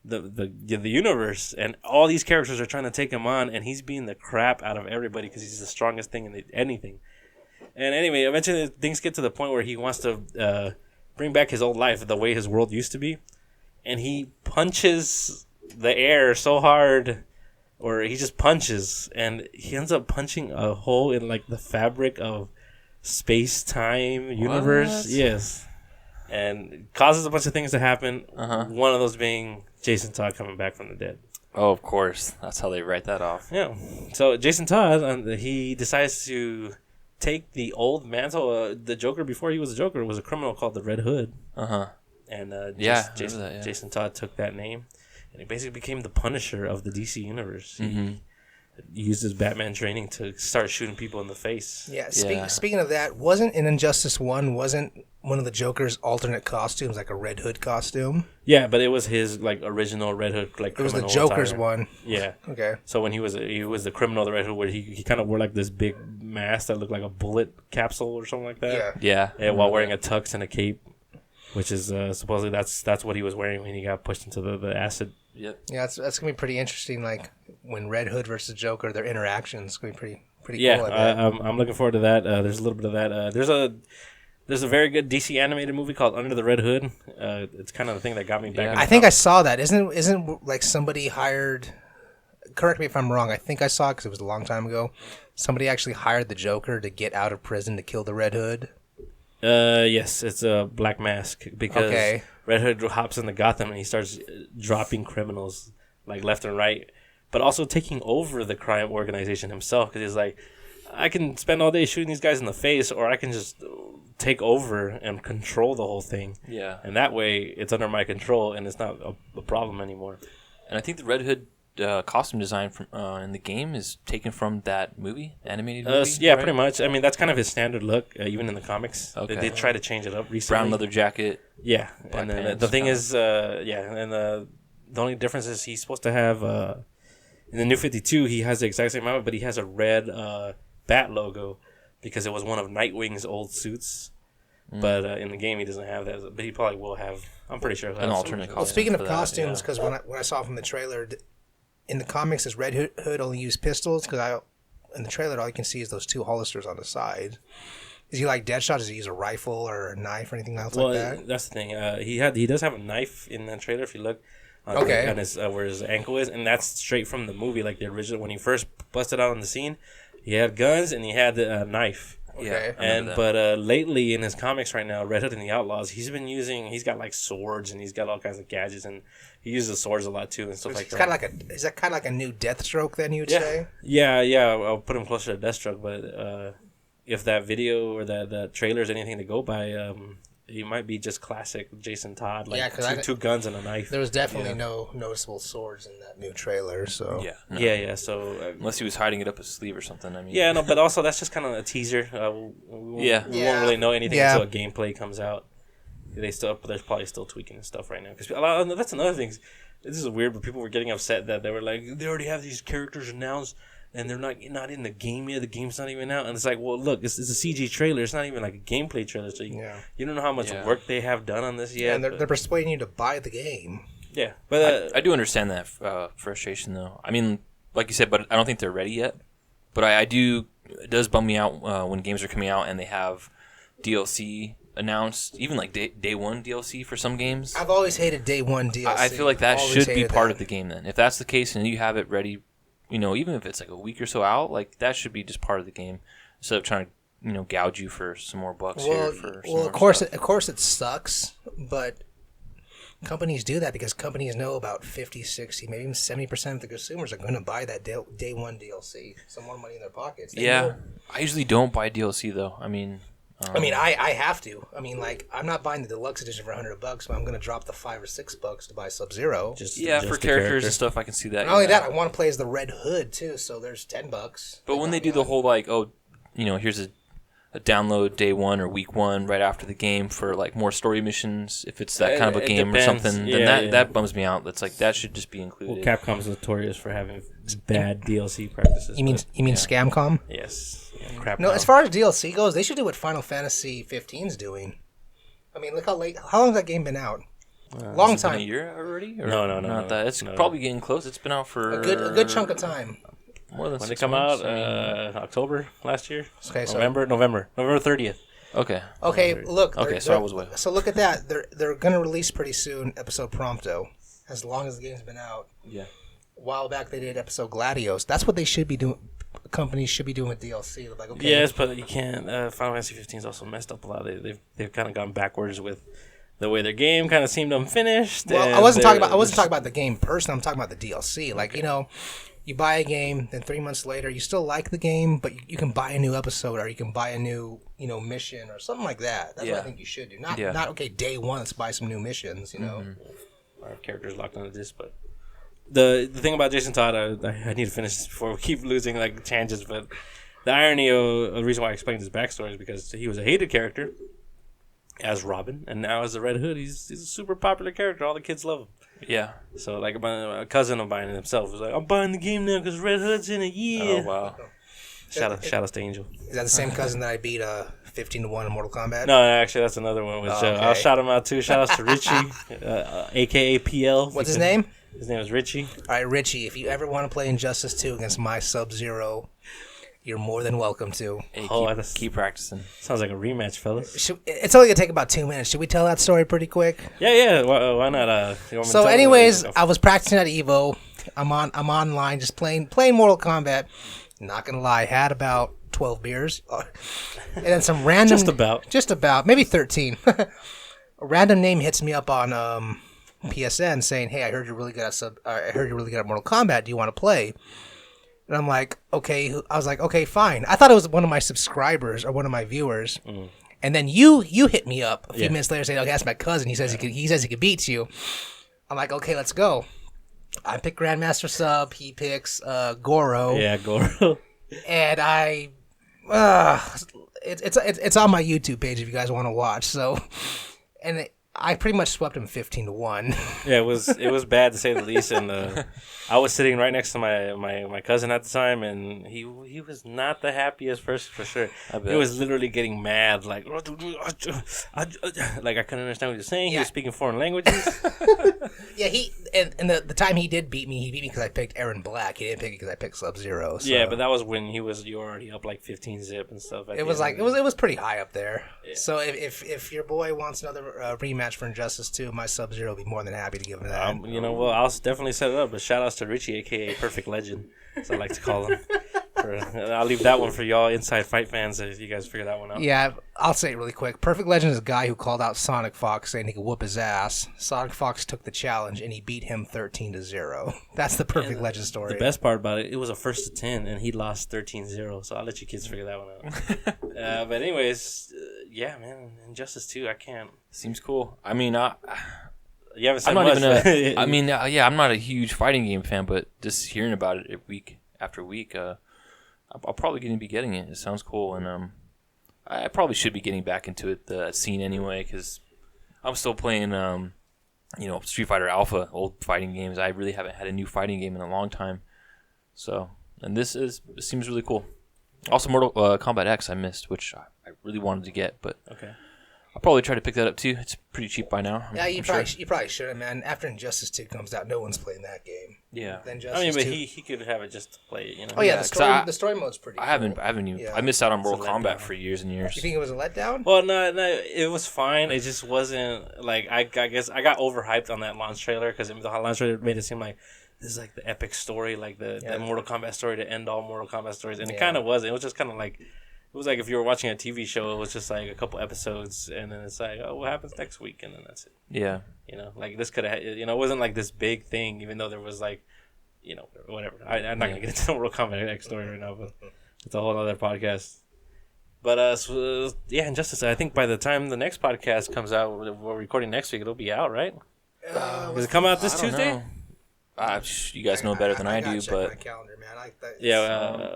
the universe, and all these characters are trying to take him on, and he's beating the crap out of everybody because he's the strongest thing in anything. And anyway, eventually things get to the point where he wants to bring back his old life, the way his world used to be, and he punches the air so hard, or he just punches, and he ends up punching a hole in like the fabric of space-time universe. What? Yes. And causes a bunch of things to happen. Uh-huh. One of those being Jason Todd coming back from the dead. Oh, of course. That's how they write that off. Yeah. So Jason Todd, he decides to take the old mantle. The Joker, before he was a Joker, was a criminal called the Red Hood. Uh-huh. And Jason Jason Todd took that name, and he basically became the Punisher of the DC universe. Mm-hmm. He used his Batman training to start shooting people in the face. Yeah. Speaking of that, wasn't in Injustice 1, wasn't one of the Joker's alternate costumes like a Red Hood costume? Yeah, but it was his like original Red Hood like. It was the Joker's attire. one. Yeah. Okay. So when he was the criminal, the Red Hood, where he kind of wore like this big mask that looked like a bullet capsule or something like that. Yeah. And while wearing a tux and a cape, which is supposedly that's what he was wearing when he got pushed into the acid. Yep. Yeah, that's gonna be pretty interesting. Like when Red Hood versus Joker, their interactions gonna be pretty cool. Yeah, I'm looking forward to that. There's a little bit of that. There's a very good DC animated movie called Under the Red Hood. It's kind of the thing that got me back. I think I saw that. Isn't like somebody hired? Correct me if I'm wrong. I think I saw it because it was a long time ago. Somebody actually hired the Joker to get out of prison to kill the Red Hood. Yes, it's a Black Mask because Okay. Red Hood hops into Gotham and he starts dropping criminals like left and right, but also taking over the crime organization himself because he's like, I can spend all day shooting these guys in the face, or I can just take over and control the whole thing. Yeah. And that way it's under my control and it's not a problem anymore. And I think the Red Hood costume design from in the game is taken from that movie, animated movie. Yeah, right? pretty much. I mean, that's kind of his standard look, even in the comics. Okay. They try to change it up recently. Brown leather jacket. Yeah, Black and then pants, the thing kinda. is, and the only difference is he's supposed to have in the New 52 he has the exact same outfit, but he has a red bat logo because it was one of Nightwing's old suits. But in the game he doesn't have that, but he probably will have. I'm pretty sure he'll An have alternate some- costume. Well, speaking of for that, costumes, yeah. because when I saw from the trailer, in the comics, does Red Hood only use pistols? Because in the trailer, all you can see is those two holsters on the side. Is he like Deadshot? Does he use a rifle or a knife or anything else like that? That's the thing. He does have a knife in the trailer. If you look, on his where his ankle is, and that's straight from the movie, like the original when he first busted out on the scene. He had guns and he had a knife. Okay. But lately in his comics right now, Red Hood and the Outlaws, he's got like swords and he's got all kinds of gadgets and he uses swords a lot too and stuff like that. Is that kind of like a new Deathstroke then you would say? Yeah. I'll put him closer to Deathstroke, but if that video or that trailer is anything to go by, he might be just classic Jason Todd, like two guns and a knife. There was definitely no noticeable swords in that new trailer, so Yeah. So unless he was hiding it up his sleeve or something. I mean. Yeah, no, but also that's just kind of a teaser. We won't really know anything until a gameplay comes out. They're probably still tweaking and stuff right now. Because that's another thing. This is weird, but people were getting upset that they were like, they already have these characters announced and they're not in the game yet. The game's not even out. And it's like, well, look, it's a CG trailer. It's not even like a gameplay trailer. So you don't know how much work they have done on this yet. And they're persuading you to buy the game. Yeah, but I do understand that frustration, though. I mean, like you said, but I don't think they're ready yet. But I do. It does bum me out when games are coming out and they have DLC announced, even like day one DLC for some games. I've always hated day one DLC. I feel like that should be part of the game then. If that's the case and you have it ready, even if it's like a week or so out, like that should be just part of the game instead of trying to gouge you for some more bucks here. Of course it sucks, but companies do that because companies know about 50, 60, maybe even 70% of the consumers are going to buy that day one DLC. Some more money in their pockets. I usually don't buy DLC though. I have to. I'm not buying the deluxe edition for $100, but I'm going to drop the $5 or $6 to buy Sub-Zero. Just for characters and stuff, I can see that. Not only that, I want to play as the Red Hood too, so there's $10. But when they do the whole here's a download day one or week one right after the game for like more story missions, if it's that kind of a game or something, then that bums me out. That's like that should just be included. Well, Capcom's notorious for having bad DLC practices. You mean Scamcom? Yes. Yeah, no, as far as DLC goes, they should do what Final Fantasy 15's doing. Look how late. How long has that game been out? Long time. Been a year already? Or no, not that. It's probably getting close. It's been out for a good chunk of time. More than when 6 they come months, out, October last year. Okay, so November 30th. Okay. Look. So I was way. So look at that. They're gonna release pretty soon episode Prompto, as long as the game's been out. Yeah. A while back they did episode Gladios. That's what they should be doing. Companies should be doing with DLC. They're like, okay. Yes, but you can't. Final Fantasy 15 is also messed up a lot. They've kind of gone backwards with the way their game kind of seemed unfinished. Well, I wasn't talking about the game personally. I'm talking about the DLC. Like you buy a game, then 3 months later you still like the game, but you can buy a new episode or you can buy a new mission or something like that. That's what I think you should do. Not day one. Let's buy some new missions. Our characters locked onto this, but. The thing about Jason Todd, I need to finish this before we keep losing tangents, but the irony of the reason why I explained his backstory is because he was a hated character as Robin, and now as the Red Hood, he's a super popular character. All the kids love him. Yeah. So my cousin of mine himself was like, I'm buying the game now because Red Hood's in it. Yeah. Oh wow. Shout out to Angel. Is that the same cousin that I beat 15-1 in Mortal Kombat? No, actually that's another one. Which I'll shout him out too. Shout out to Richie, aka PL. What's his name? His name is Richie. All right, Richie, if you ever want to play Injustice 2 against my Sub-Zero, you're more than welcome to. Hey, keep practicing. Sounds like a rematch, fellas. It's only going to take about 2 minutes. Should we tell that story pretty quick? Yeah. Why not? So anyways, I was practicing at Evo. I'm online just playing Mortal Kombat. Not going to lie, had about 12 beers. And then some random... Just about. Maybe 13. A random name hits me up on... PSN saying, "Hey, I heard you're really good at Mortal Kombat. Do you want to play?" And I'm like, "Okay." I was like, "Okay, fine." I thought it was one of my subscribers or one of my viewers. And then you hit me up a few minutes later saying, "Okay, that's my cousin. He says he could beat you." I'm like, "Okay, let's go." I pick Grandmaster Sub. He picks Goro. Yeah, Goro. And it's on my YouTube page if you guys want to watch. So, I pretty much swept him 15-1. Yeah, it was bad to say the least, and I was sitting right next to my cousin at the time, and he was not the happiest person for sure. He was literally getting mad, like I couldn't understand what he was saying. He was speaking foreign languages. Yeah, and the time he did beat me, he beat me because I picked Aaron Black. He didn't pick it because I picked Sub-Zero. So. Yeah, but that was when you were already up like 15 zip and stuff. It was pretty high up there. Yeah. So if your boy wants another rematch for Injustice 2, my Sub-Zero will be more than happy to give him that. I'll definitely set it up. But shout outs to Richie, aka Perfect Legend, as I like to call him. I'll leave that one for y'all inside fight fans if you guys figure that one out. Yeah, I'll say it really quick. Perfect Legend is a guy who called out Sonic Fox saying he could whoop his ass. Sonic Fox took the challenge and he beat him 13-0. That's the Perfect Legend story. The best part about it was a 1st to 10 and he lost 13-0. So I'll let you kids figure that one out. But anyways, yeah, man, Injustice 2, I can't. Seems cool. I mean, you haven't said I'm not much. even I'm not a huge fighting game fan, but just hearing about it week after week, I'll probably going to be getting it. It sounds cool, and I probably should be getting back into the scene anyway, because I'm still playing, Street Fighter Alpha, old fighting games. I really haven't had a new fighting game in a long time. So, and this seems really cool. Also, Mortal Kombat X I missed, which I really wanted to get, but okay. I'll probably try to pick that up too. It's pretty cheap by now. You probably should, man. After Injustice 2 comes out, no one's playing that game. Yeah. But he could have it just to play it, you know. Oh yeah, the story mode's pretty cool. I haven't even I missed out on Mortal Kombat for years and years. You think it was a letdown? Well, no, it was fine. It just wasn't like I guess I got overhyped on that launch trailer because the launch trailer made it seem like this is like the epic story, like the Mortal Kombat story to end all Mortal Kombat stories, and it kind of wasn't. It was just kind of like. It was like if you were watching a TV show, it was just like a couple episodes, and then it's like, oh, what happens next week, and then that's it. Yeah. You know, like this could have, it wasn't like this big thing, even though there was like, whatever. I'm not gonna get into the Mortal Kombat X story right now, but it's a whole other podcast. But Injustice. I think by the time the next podcast comes out, we're recording next week. It'll be out, right? Does it come out this Tuesday? You guys know better than I do, but my calendar, man.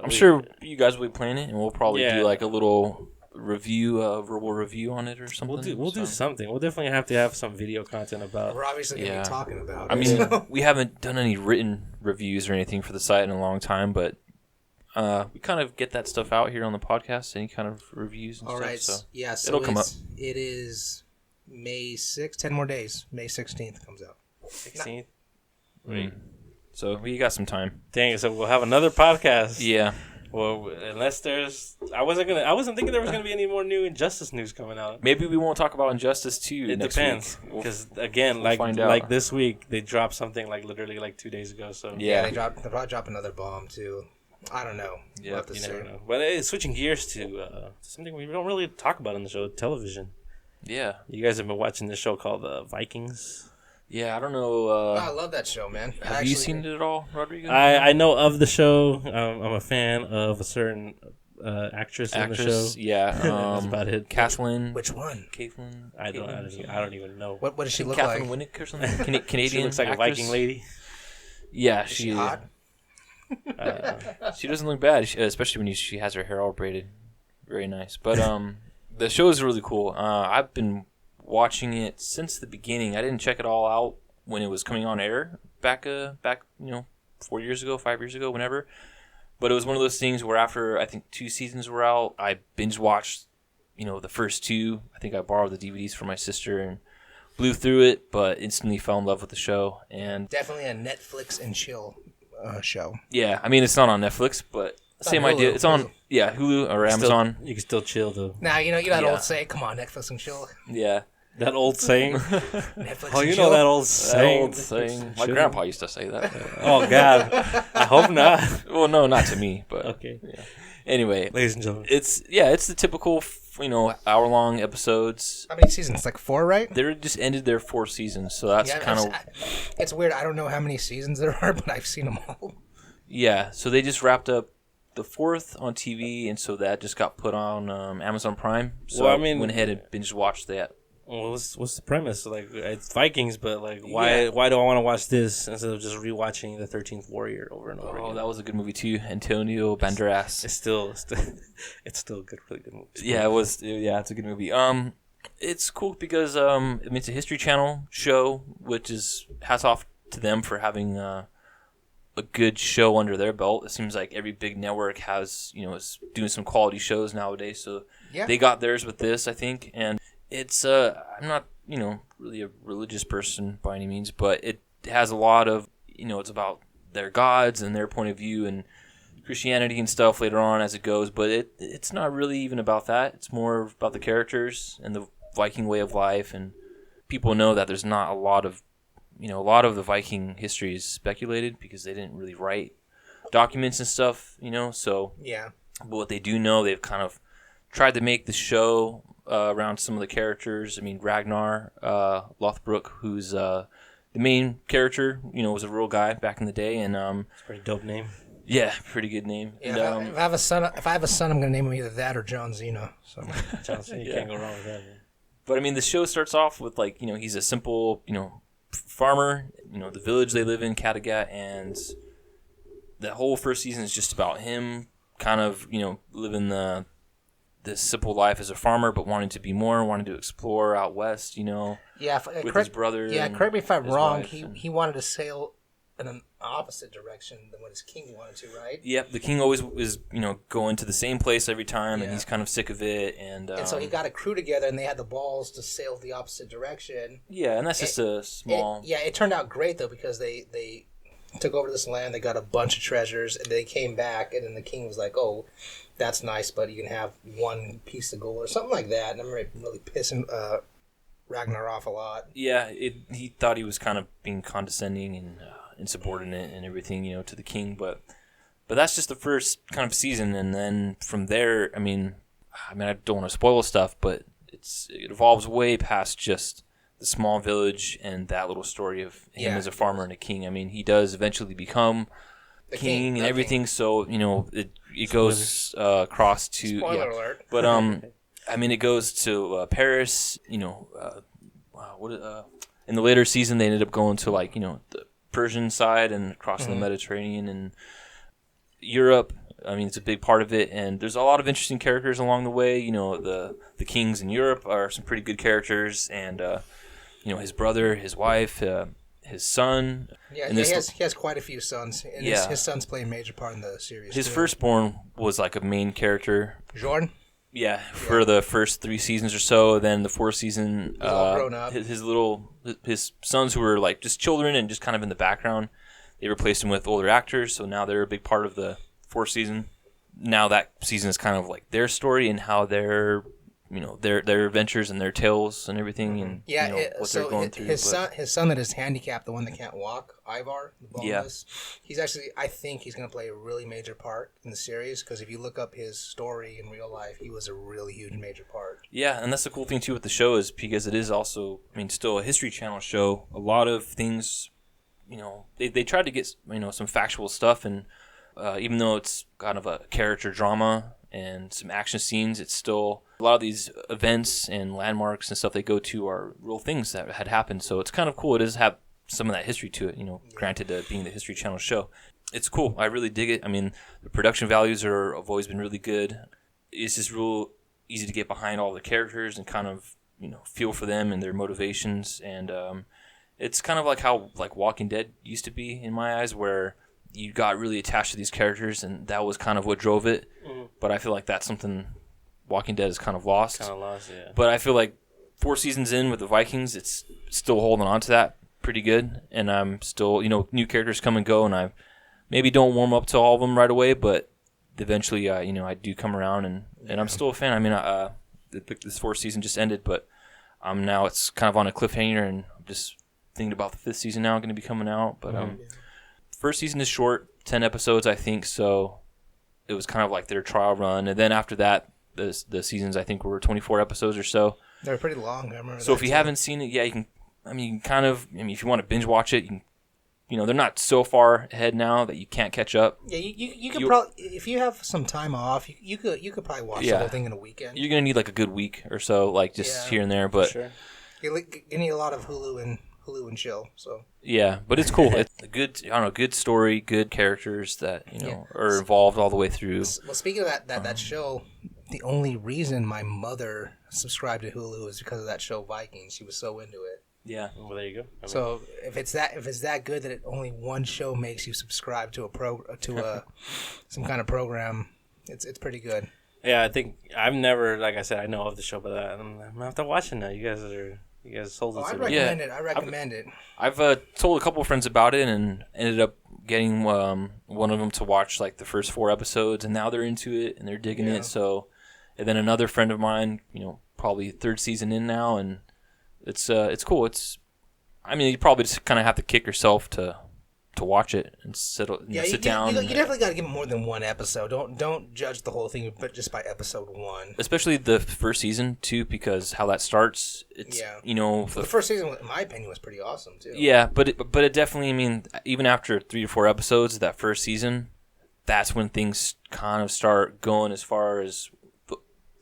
I'm sure you guys will be playing it, and we'll probably do like a little review, verbal review on it or something. We'll do something. We'll definitely have to have some video content about. We're obviously going to be talking about. I mean, we haven't done any written reviews or anything for the site in a long time, but we kind of get that stuff out here on the podcast. Any kind of reviews and stuff. All right, so it'll come up. It is May 6th. 10 more days. May 16th comes out. 16th. So we got some time. Dang it! So we'll have another podcast. Yeah. Well, unless there's, I wasn't thinking there was gonna be any more new Injustice news coming out. Maybe we won't talk about Injustice 2 It next depends, because again, like this week they dropped something like literally like 2 days ago. So they'll probably drop another bomb too. I don't know. Yeah, you never know. But switching gears to something we don't really talk about on the show: television. Yeah. You guys have been watching this show called Vikings. Yeah, I don't know. I love that show, man. Have you seen it at all, Rodrigo? I know of the show. I'm a fan of a certain actress in the show. Yeah, that's about it. Kathleen. Which one? Caitlin. I don't even know. What does she look Catherine like? Winnick or something? Canadian. She looks like actress? a Viking lady. Yeah, Is she hot? She doesn't look bad, especially when she has her hair all braided. Very nice. But the show is really cool. I've been watching it since the beginning. I didn't check it all out when it was coming on air back 4 years ago, 5 years ago, whenever. But it was one of those things where after I think 2 seasons were out, I binge watched the first 2. I think I borrowed the DVDs from my sister and blew through it, but instantly fell in love with the show. And definitely a Netflix and chill show. Yeah, I mean it's not on Netflix, but same idea. It's on Hulu or Amazon. You can still chill though. Now you know that old saying, "Come on, Netflix and chill." Yeah. That old saying. Netflix oh, you know that old saying. My grandpa used to say that. Oh God, I hope not. Well, no, not to me, but okay. Yeah. Anyway, ladies and gentlemen, it's the typical hour-long episodes. How many seasons? Like 4, right? They just ended their 4 seasons, so that's kind of. It's weird. I don't know how many seasons there are, but I've seen them all. Yeah, so they just wrapped up the 4th on TV, and so that just got put on Amazon Prime. So I went ahead and binge watched that. Well, what's the premise? Like, it's Vikings, but like, why do I want to watch this instead of just rewatching the 13th Warrior over and over again? Oh, that was a good movie too. Antonio Banderas. It's still a good, really good movie. Yeah, it was. Yeah, it's a good movie. It's cool because it's a History Channel show, which is hats off to them for having a good show under their belt. It seems like every big network has is doing some quality shows nowadays. So they got theirs with this, I think, and. It's I'm not really a religious person by any means, but it has a lot of it's about their gods and their point of view and Christianity and stuff later on as it goes, but it's not really even about that. It's more about the characters and the Viking way of life, and people know that there's not a lot of the Viking history is speculated because they didn't really write documents and stuff, so yeah. But what they do know, they've kind of tried to make the show around some of the characters. I mean, Ragnar Lothbrok, who's the main character, was a real guy back in the day, and it's a pretty dope name. Yeah, pretty good name. Yeah, and, if I have a son, I'm gonna name him either that or John Cena. So John Cena, you can't go wrong with that, man. But I mean, the show starts off with he's a simple farmer. The village they live in, Kattegat, and the whole first season is just about him kind of living this simple life as a farmer, but wanting to be more, wanting to explore out west, with his brother. Yeah, correct me if I'm wrong. Wife, He wanted to sail opposite direction than what his king wanted to, right? Yep, the king always is, going to the same place every time, and he's kind of sick of it. And so he got a crew together, and they had the balls to sail the opposite direction. Yeah, and that's just a small... It turned out great, though, because they took over this land, they got a bunch of treasures, and they came back, and then the king was like, oh, that's nice, but you can have one piece of gold or something like that. And I'm really pissing Ragnar off a lot. Yeah, he thought he was kind of being condescending and insubordinate and everything, to the king, but that's just the first kind of season, and then from there, I mean, I don't want to spoil stuff, but it evolves way past just the small village and that little story of him as a farmer and a king. I mean, he does eventually become the king and everything, king. So it goes across to spoiler alert. But I mean, it goes to Paris. In the later season, they ended up going to the Persian side and crossing the Mediterranean and Europe. I mean, it's a big part of it, and there's a lot of interesting characters along the way. The kings in Europe are some pretty good characters, and his brother, his wife, his son. Yeah, he has quite a few sons, and his sons play a major part in the series. His firstborn was like a main character. Jordan? Yeah, for the first 3 seasons or so. Then the 4th season, all grown up. His sons who were like just children and just kind of in the background, they replaced him with older actors. So now they're a big part of the 4th season. Now that season is kind of like their story and how their adventures and their tales and everything, and what they're going through. His son that is handicapped, the one that can't walk, Ivar, the boneless. He's actually, I think he's going to play a really major part in the series, because if you look up his story in real life, he was a really huge major part. Yeah, and that's the cool thing too with the show, is because it is also, still a History Channel show. A lot of things, they tried to get some factual stuff, and even though it's kind of a character drama and some action scenes, it's still a lot of these events and landmarks and stuff they go to are real things that had happened. So it's kind of cool. It does have some of that history to it, granted being the History Channel show. It's cool. I really dig it. I mean, the production values have always been really good. It's just real easy to get behind all the characters and kind of, feel for them and their motivations. And it's kind of like how Walking Dead used to be in my eyes, where you got really attached to these characters, and that was kind of what drove it. But I feel like that's something Walking Dead is kind of lost. Yeah. But I feel like 4 seasons in with the Vikings, it's still holding on to that pretty good. And I'm still, new characters come and go, and I maybe don't warm up to all of them right away, but eventually, I do come around, and I'm still a fan. I mean, this 4th season just ended, but now it's kind of on a cliffhanger, and I'm just thinking about the 5th season now going to be coming out. But first season is short, 10 episodes, I think, so it was kind of like their trial run. And then after that, the seasons, I think, were 24 episodes or so. They're pretty long, I remember. So if you haven't seen it, you can, if you want to binge watch it, you can, they're not so far ahead now that you can't catch up. Yeah, you could probably, if you have some time off, you could probably watch the whole thing in a weekend. You're going to need like a good week or so, here and there, but... Sure. You need a lot of Hulu and chill, so... Yeah, but it's cool. It's a good story, good characters that, are involved all the way through. Well, speaking of that show, the only reason my mother subscribed to Hulu is because of that show Vikings. She was so into it. Yeah. Well, there you go. So if it's that good that only one show makes you subscribe to some kind of program, it's pretty good. Yeah, I think I've never, like I said, I know of the show, but I'm gonna have to watch it now. You guys sold it to me. I recommend it. I've told a couple of friends about it and ended up getting one of them to watch like the first 4 episodes, and now they're into it and they're digging it. So, and then another friend of mine, probably 3rd season in now, and it's cool. You probably just kind of have to kick yourself to watch it and sit down. You definitely got to give it more than one episode. Don't judge the whole thing, but just by episode 1. Especially the first season too, because how that starts. It's the first season, in my opinion, was pretty awesome too. Yeah, but it definitely. even after 3 to 4 episodes of that first season, that's when things kind of start going as far as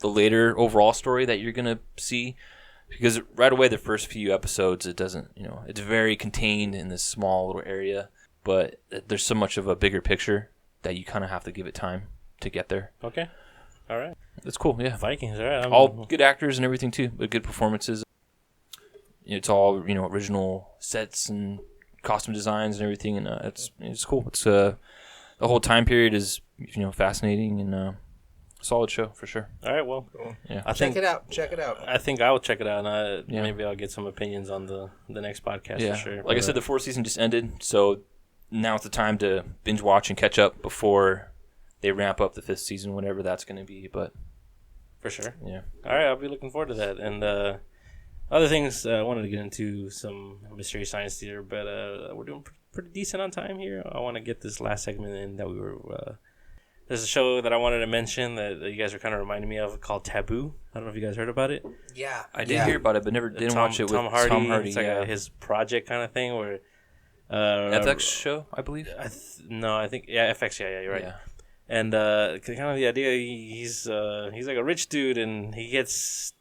the later overall story that you're gonna see. Because right away, the first few episodes, it doesn't. It's very contained in this small little area. But there's so much of a bigger picture that you kind of have to give it time to get there. Okay. All right. It's cool, yeah. Vikings, all right. All good actors and everything, too, but good performances. It's all, original sets and costume designs and everything, and it's cool. It's the whole time period is fascinating and solid show for sure. All right, well, yeah, Check it out. I think I will check it out, and maybe I'll get some opinions on the next podcast for sure. Like I said, the 4th season just ended, so now it's the time to binge watch and catch up before they ramp up the 5th season, whatever that's going to be. But for sure, yeah. All right, I'll be looking forward to that. And other things, I wanted to get into some Mystery Science Theater, but we're doing pretty decent on time here. I want to get this last segment in that we were. There's a show that I wanted to mention that you guys are kind of reminding me of called Taboo. I don't know if you guys heard about it. Yeah. I did hear about it, but didn't watch it with Tom Hardy. It's like his project kind of thing where... FX show, I believe? I think... Yeah, FX, yeah, you're right. Yeah. And kind of the idea, he's like a rich dude, and he gets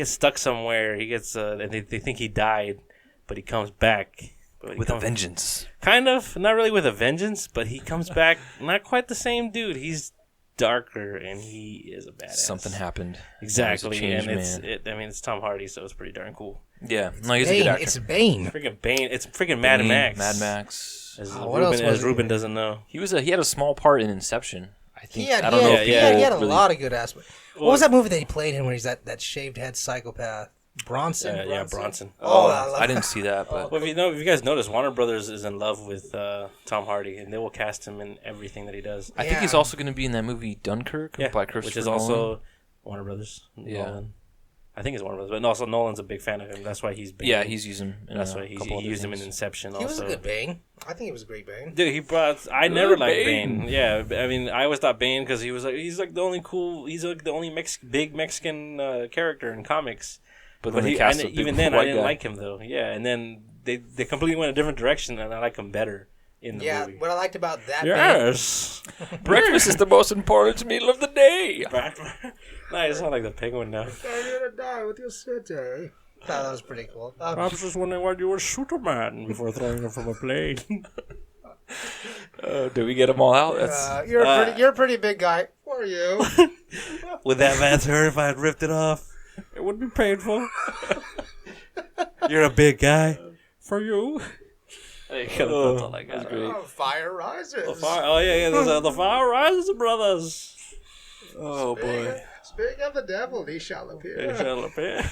stuck somewhere. He gets... and they think he died, but he comes back... With a vengeance. Kind of. Not really with a vengeance, but he comes back not quite the same dude. He's darker, and he is a badass. Something happened. Exactly. And it's Tom Hardy, so it's pretty darn cool. Yeah. No, he's a good actor. It's Bane. Freaking Bane. It's freaking Mad Max. Mad Max. As Ruben doesn't know. He had a small part in Inception. I think. He had a lot of good aspects. What was that movie that he played in where he's that shaved head psychopath? Bronson. Bronson. I didn't see that, but well, if you guys notice, Warner Brothers is in love with Tom Hardy, and they will cast him in everything that he does. I think he's also going to be in that movie Dunkirk by Christopher which is Nolan. also Warner Brothers. Yeah, Nolan. I think it's Warner Brothers, but also Nolan's a big fan of him. That's why he's Bane. Yeah, he's using him. That's why he used him in Inception. He was a good Bane. I think he was a great Bane. Dude, I never liked Bane. Yeah, I mean, I always thought Bane because he's like the only big Mexican character in comics. But I didn't like him though. Yeah, and then they completely went a different direction, and I like him better in the movie. Yeah, what I liked about that. Yes, breakfast is the most important meal of the day. Nah, you sound like the Penguin now. I'm gonna die with your city. That was pretty cool. I was just wondering why you were Superman before throwing him from a plane. Did we get them all out? You're a pretty big guy. Who are you? Would that man's hurt if I had ripped it off? It would be painful. You're a big guy. For you. That's all I got. Fire rises. The fire rises, brothers. Oh, boy. Speak of the devil, he shall appear.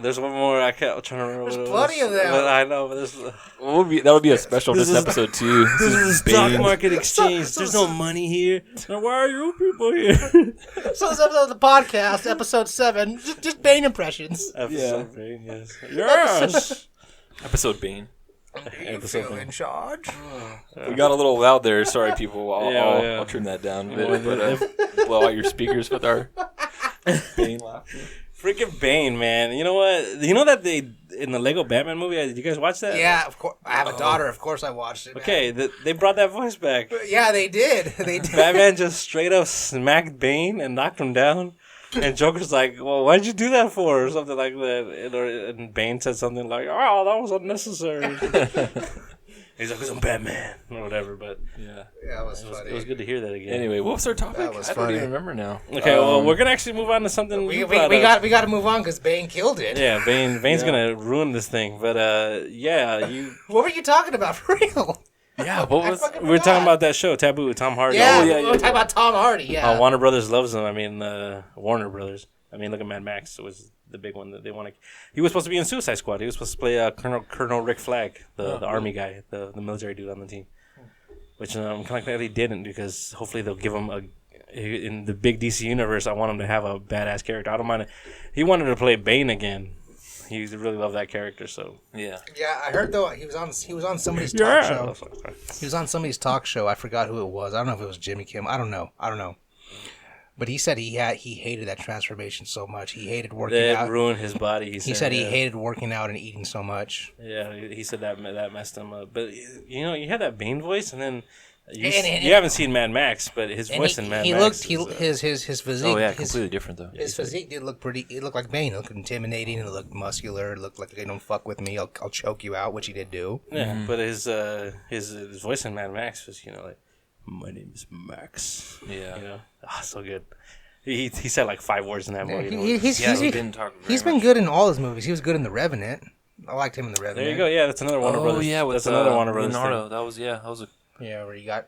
There's one more. I'm trying to remember. There's plenty of them. But I know, but there's... That would be a special this episode, too. This is a stock market exchange. There's no money here. Now, why are you people here? So this episode of the podcast, episode 7, just Bane impressions. Episode Bane, yes. Yes! Episode Bane. Episode Bane. In charge? We got a little loud there. Sorry, people. I'll trim that down a bit. But blow out your speakers with our Bane laughter. Freaking Bane, man. You know what? You know that they, in the Lego Batman movie, did you guys watch that? Yeah, of course. I have a daughter. Of course I watched it. Okay, they brought that voice back. Yeah, they did. They did. Batman just straight up smacked Bane and knocked him down. And Joker's like, well, why'd you do that for? Or something like that. And Bane said something like, oh, that was unnecessary. He's like, I'm Batman, or whatever, but yeah, it was funny. It was good to hear that again. Anyway, what was our topic? I don't even remember now. Okay, well, we're gonna actually move on to something. We got to move on because Bane killed it. Yeah, Bane's gonna ruin this thing. But you. What were you talking about for real? Yeah, what was? We were talking about that show, Taboo with Tom Hardy. Yeah, we were talking about Tom Hardy. Yeah. Warner Brothers loves him. I mean, Warner Brothers. I mean, look at Mad Max. It was the big one that they want to. He was supposed to be in Suicide Squad. He was supposed to play Colonel Rick Flag, the army guy, the military dude on the team. Which I'm kind of glad he didn't, because hopefully they'll give him in the big DC universe. I want him to have a badass character. I don't mind it. He wanted to play Bane again. He really loved that character. So yeah. I heard though he was on somebody's talk show. He was on somebody's talk show. I forgot who it was. I don't know if it was Jimmy Kimmel. I don't know. But he said he hated that transformation so much. He hated working out. It ruined his body. He said he hated working out and eating so much. Yeah, he said that messed him up. But you had that Bane voice, and then you haven't seen Mad Max, but his voice in Mad Max. His physique. Oh yeah, completely different though. His physique did look pretty. It looked like Bane. It looked intimidating. It looked muscular. It looked like, they don't fuck with me, I'll choke you out, which he did do. Yeah, but his voice in Mad Max was like, my name is Max. Yeah, so good. He said like 5 words in that movie. He's been good in all his movies. He was good in The Revenant. I liked him in the Red. There you go. Yeah, that's another Warner Brothers. Oh yeah, that's another Warner Brothers. Leonardo. That was a. Yeah, where you got.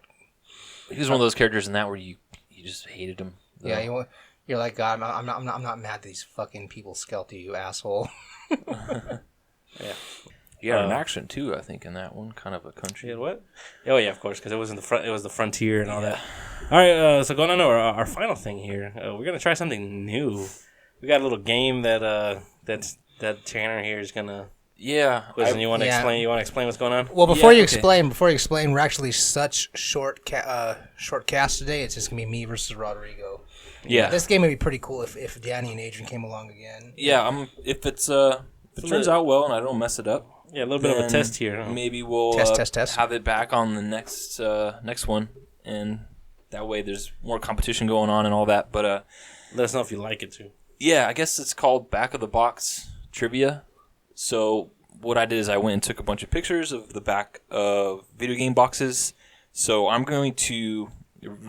He was one of those characters in that where you just hated him. Yeah, you're like, God, I'm not mad that these fucking people scalped you asshole. Yeah. You had an accent too, I think, in that one, kind of a country. Yeah, what? Oh yeah, of course, because it was in the front. It was the frontier and all that. All right, so going on to our final thing here, we're gonna try something new. We got a little game that Tanner here is gonna. Yeah. Listen, you want to explain? You want to explain what's going on? Well, before you explain, we're actually such short cast today. It's just gonna be me versus Rodrigo. Yeah. This game would be pretty cool if Danny and Adrian came along again. Yeah. If it turns out well and I don't mess it up. Yeah, a little bit of a test here. Huh? Maybe we'll test. have it back on the next one, and that way there's more competition going on and all that. But let us know if you like it too. Yeah, I guess it's called Back of the Box Trivia. So what I did is I went and took a bunch of pictures of the back of video game boxes. So I'm going to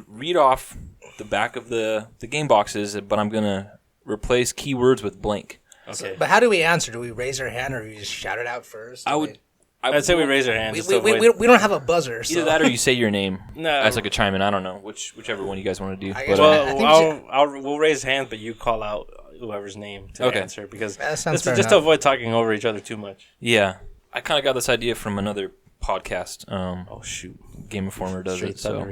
read off the back of the game boxes, but I'm going to replace keywords with blank. Okay. So, but how do we answer? Do we raise our hand or do we just shout it out first? I'd say we raise our hands. We don't have a buzzer. So. Either that or you say your name as like a chime in. I don't know whichever one you guys want to do. We'll raise hands, but you call out whoever's name to answer because just to avoid talking over each other too much. Yeah, I kind of got this idea from another podcast. Oh shoot, Game Informer does it. So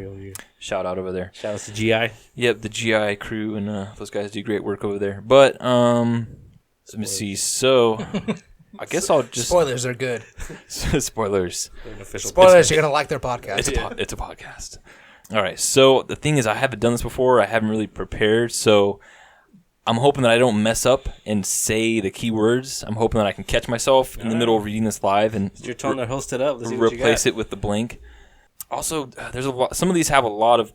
shout out over there. Shout out to GI. Yep, the GI crew and those guys do great work over there. But let me see. So I guess I'll just spoilers are good. Spoilers. Spoilers. You're gonna like their podcast. It's a podcast. All right. So the thing is, I haven't done this before. I haven't really prepared. So I'm hoping that I don't mess up and say the keywords. I'm hoping that I can catch myself in the middle of reading this live and you're telling to host it up. Let's replace it with the blank. Also, there's a lot. Some of these have a lot of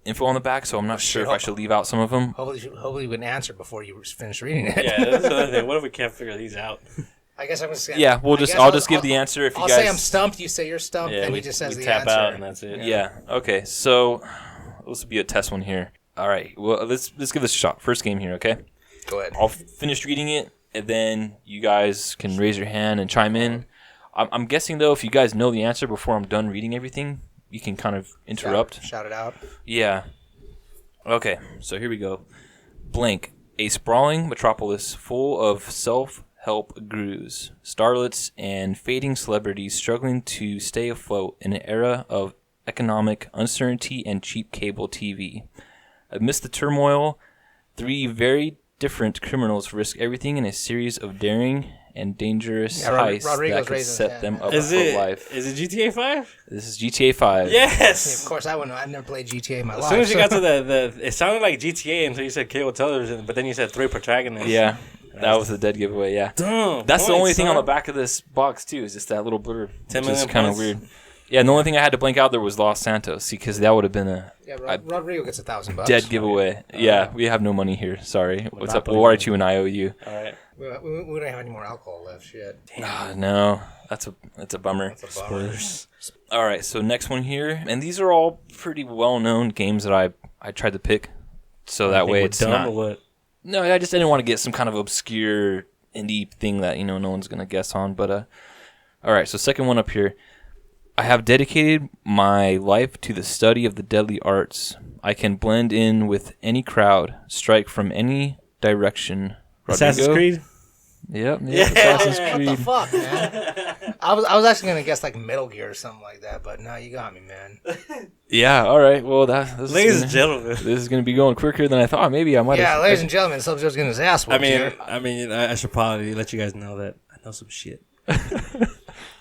info on the back, so I'm not sure if I should leave out some of them. Hopefully, you can answer before you finish reading it. Yeah, that's another thing. What if we can't figure these out? I guess I'm just gonna. Yeah, I'll just give the answer if you guys. I'll say I'm stumped. You say you're stumped, and he just says the answer. Tap out, and that's it. Yeah. Okay. So this will be a test one here. All right. Well, let's give this a shot. First game here. Okay. Go ahead. I'll finish reading it, and then you guys can raise your hand and chime in. I'm guessing though, if you guys know the answer before I'm done reading everything, you can kind of interrupt. Shout it out. Yeah. Okay. So here we go. Blank. A sprawling metropolis full of self-help gurus, starlets, and fading celebrities struggling to stay afloat in an era of economic uncertainty and cheap cable TV. Amidst the turmoil, three very different criminals risk everything in a series of daring and dangerous heists that could set them up for life. Is it GTA 5? This is GTA 5. Yes! Yeah, of course, I wouldn't know. I've never played GTA in my life. As soon as you got to the it sounded like GTA until you said cable television, but then you said three protagonists. Yeah, that was the dead giveaway, yeah. Dumb. That's the only thing on the back of this box, too, is just that little blurb. 10 million kind of weird. Yeah, and the only thing I had to blank out there was Los Santos, because that would have been a Rodrigo gets $1,000. Dead giveaway. Yeah, we have no money here. Sorry. What's up? We'll write you an IOU. All right. We don't have any more alcohol left. Shit. No, that's a bummer. That's a bummer. All right, so next one here, and these are all pretty well-known games that I tried to pick, so that way it's dumb not. Or what? No, I just didn't want to get some kind of obscure indie thing that no one's gonna guess on. But all right, so second one up here. I have dedicated my life to the study of the deadly arts. I can blend in with any crowd, strike from any direction. Rodrigo? Assassin's Creed? Yep, Assassin's Creed. What the fuck, man? I was actually going to guess like Metal Gear or something like that, but no, you got me, man. Yeah, all right. Well, ladies and gentlemen, this is going to be going quicker than I thought. Maybe I might have. Yeah, ladies and gentlemen, Sub-Zero's getting his ass whooped here. I should probably let you guys know that I know some shit.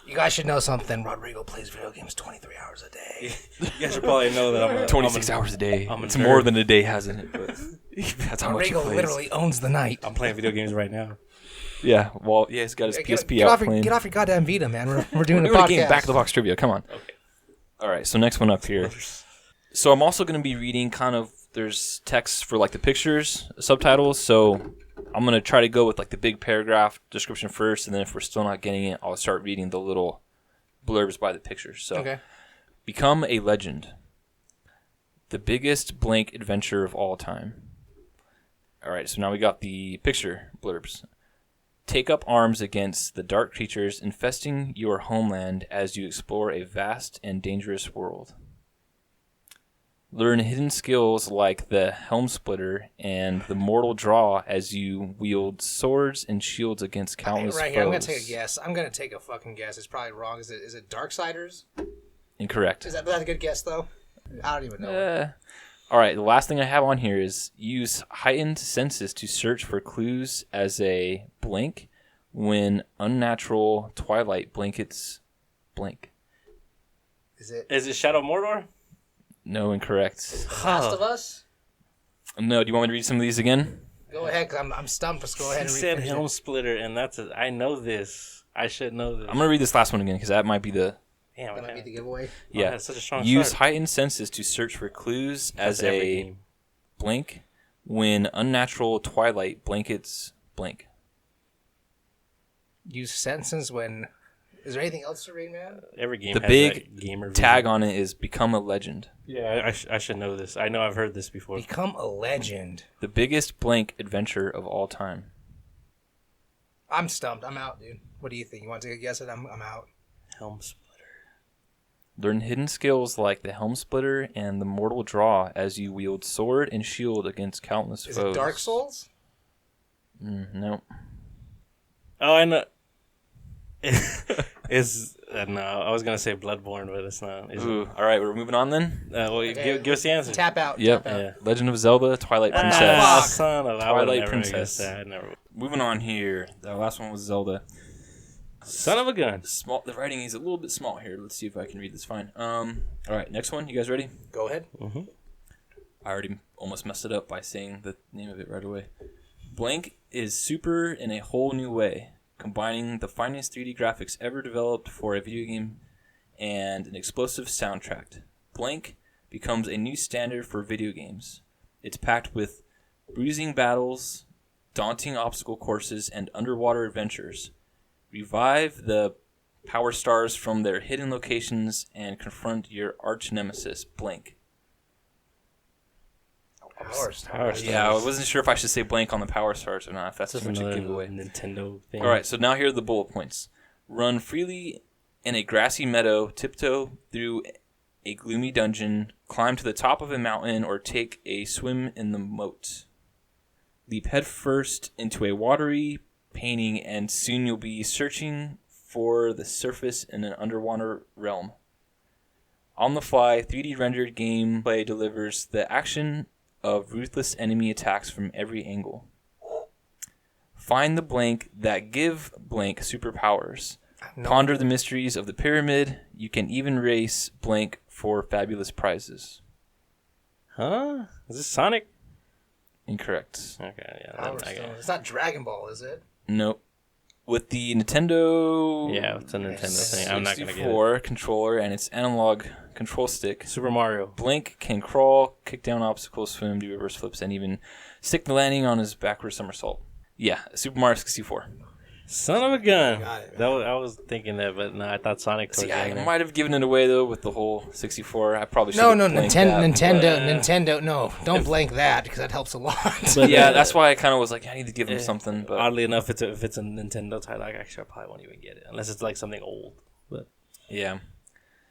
You guys should know something. Rodrigo plays video games 23 hours a day. You guys should probably know that I'm 26 hours a day. It's more than a day, hasn't it? But that's how much he plays. Rodrigo literally owns the night. I'm playing video games right now. Yeah, well, yeah, he's got his PSP out playing. Get off your goddamn Vita, man. We're doing a podcast. game Back of the box trivia. Come on. Okay. All right, so next one up here. So I'm also going to be reading there's text for like the pictures, subtitles, so I'm going to try to go with like the big paragraph description first, and then if we're still not getting it, I'll start reading the little blurbs by the pictures. So, okay. Become a legend. The biggest blank adventure of all time. All right, so now we got the picture blurbs. Take up arms against the dark creatures infesting your homeland as you explore a vast and dangerous world. Learn hidden skills like the Helm Splitter and the Mortal Draw as you wield swords and shields against countless foes. Here, I'm going to take a guess. I'm going to take a fucking guess. It's probably wrong. Is it Darksiders? Incorrect. Is that a good guess, though? I don't even know. All right, the last thing I have on here is use heightened senses to search for clues as a blink when unnatural twilight blankets blink. Is it Shadow of Mordor? No, incorrect. Last of Us? No, do you want me to read some of these again? Go ahead, because I'm stumped. Let's go ahead and read it. He said Helm Splitter, and I know this. I should know this. I'm going to read this last one again, because that might be the... Damn, that might be the giveaway. Yeah. That's such a strong use start. heightened senses to search for clues as a blink when unnatural twilight blankets blink. Use senses when... Is there anything else to read, man? Every game the has big that gamer tag vision. on it is become a legend. Yeah, I should know this. I know I've heard this before. Become a legend. The biggest blank adventure of all time. I'm stumped. I'm out, dude. What do you think? You want to take a guess at it? I'm out. Helm Splitter. Learn hidden skills like the Helm Splitter and the Mortal Draw as you wield sword and shield against countless foes. Is it Dark Souls? No. Oh, I know. It's no. I was gonna say Bloodborne, but it's not. Ooh, all right, we're moving on then. Well, give us the answer. Tap out. Yep. Tap out. Yeah. Legend of Zelda: Twilight Princess. Fuck. Son of Twilight Princess. I never. Moving on here. The last one was Zelda. Son of a gun. Small. The writing is a little bit small here. Let's see if I can read this fine. All right, next one. You guys ready? Go ahead. Mm-hmm. I already almost messed it up by saying the name of it right away. Blank is super in a whole new way, combining the finest 3D graphics ever developed for a video game and an explosive soundtrack. Blank becomes a new standard for video games. It's packed with bruising battles, daunting obstacle courses, and underwater adventures. Revive the power stars from their hidden locations and confront your arch nemesis, Blank. Power Stars. Yeah, I wasn't sure if I should say blank on the Power Stars or not, if that's too much a giveaway. Nintendo thing. All right, so now here are the bullet points. Run freely in a grassy meadow, tiptoe through a gloomy dungeon, climb to the top of a mountain, or take a swim in the moat. Leap headfirst into a watery painting, and soon you'll be searching for the surface in an underwater realm. On the fly, 3D rendered gameplay delivers the action of ruthless enemy attacks from every angle. Find the blank that give blank superpowers. Ponder the mysteries of the pyramid. You can even race blank for fabulous prizes. Huh? Is this Sonic? Incorrect. Okay, yeah. Power Stars. It's not Dragon Ball, is it? Nope. With the Nintendo Yeah, it's a Nintendo thing. I'm not gonna get it. 64 controller and its analog control stick, Super Mario. Blank can crawl, kick down obstacles, swim, do reverse flips, and even stick the landing on his backward somersault. Yeah, Super Mario 64. Son of a gun. Got it. I was thinking that, but no, I thought Sonic. See, I might have given it away though with the whole 64. I probably should. No, have blanked Nintendo. No, don't blank that because that helps a lot. But yeah, that's why I kind of was like, I need to give him something. But oddly enough, if it's a Nintendo title, actually, I probably won't even get it unless it's like something old. But yeah,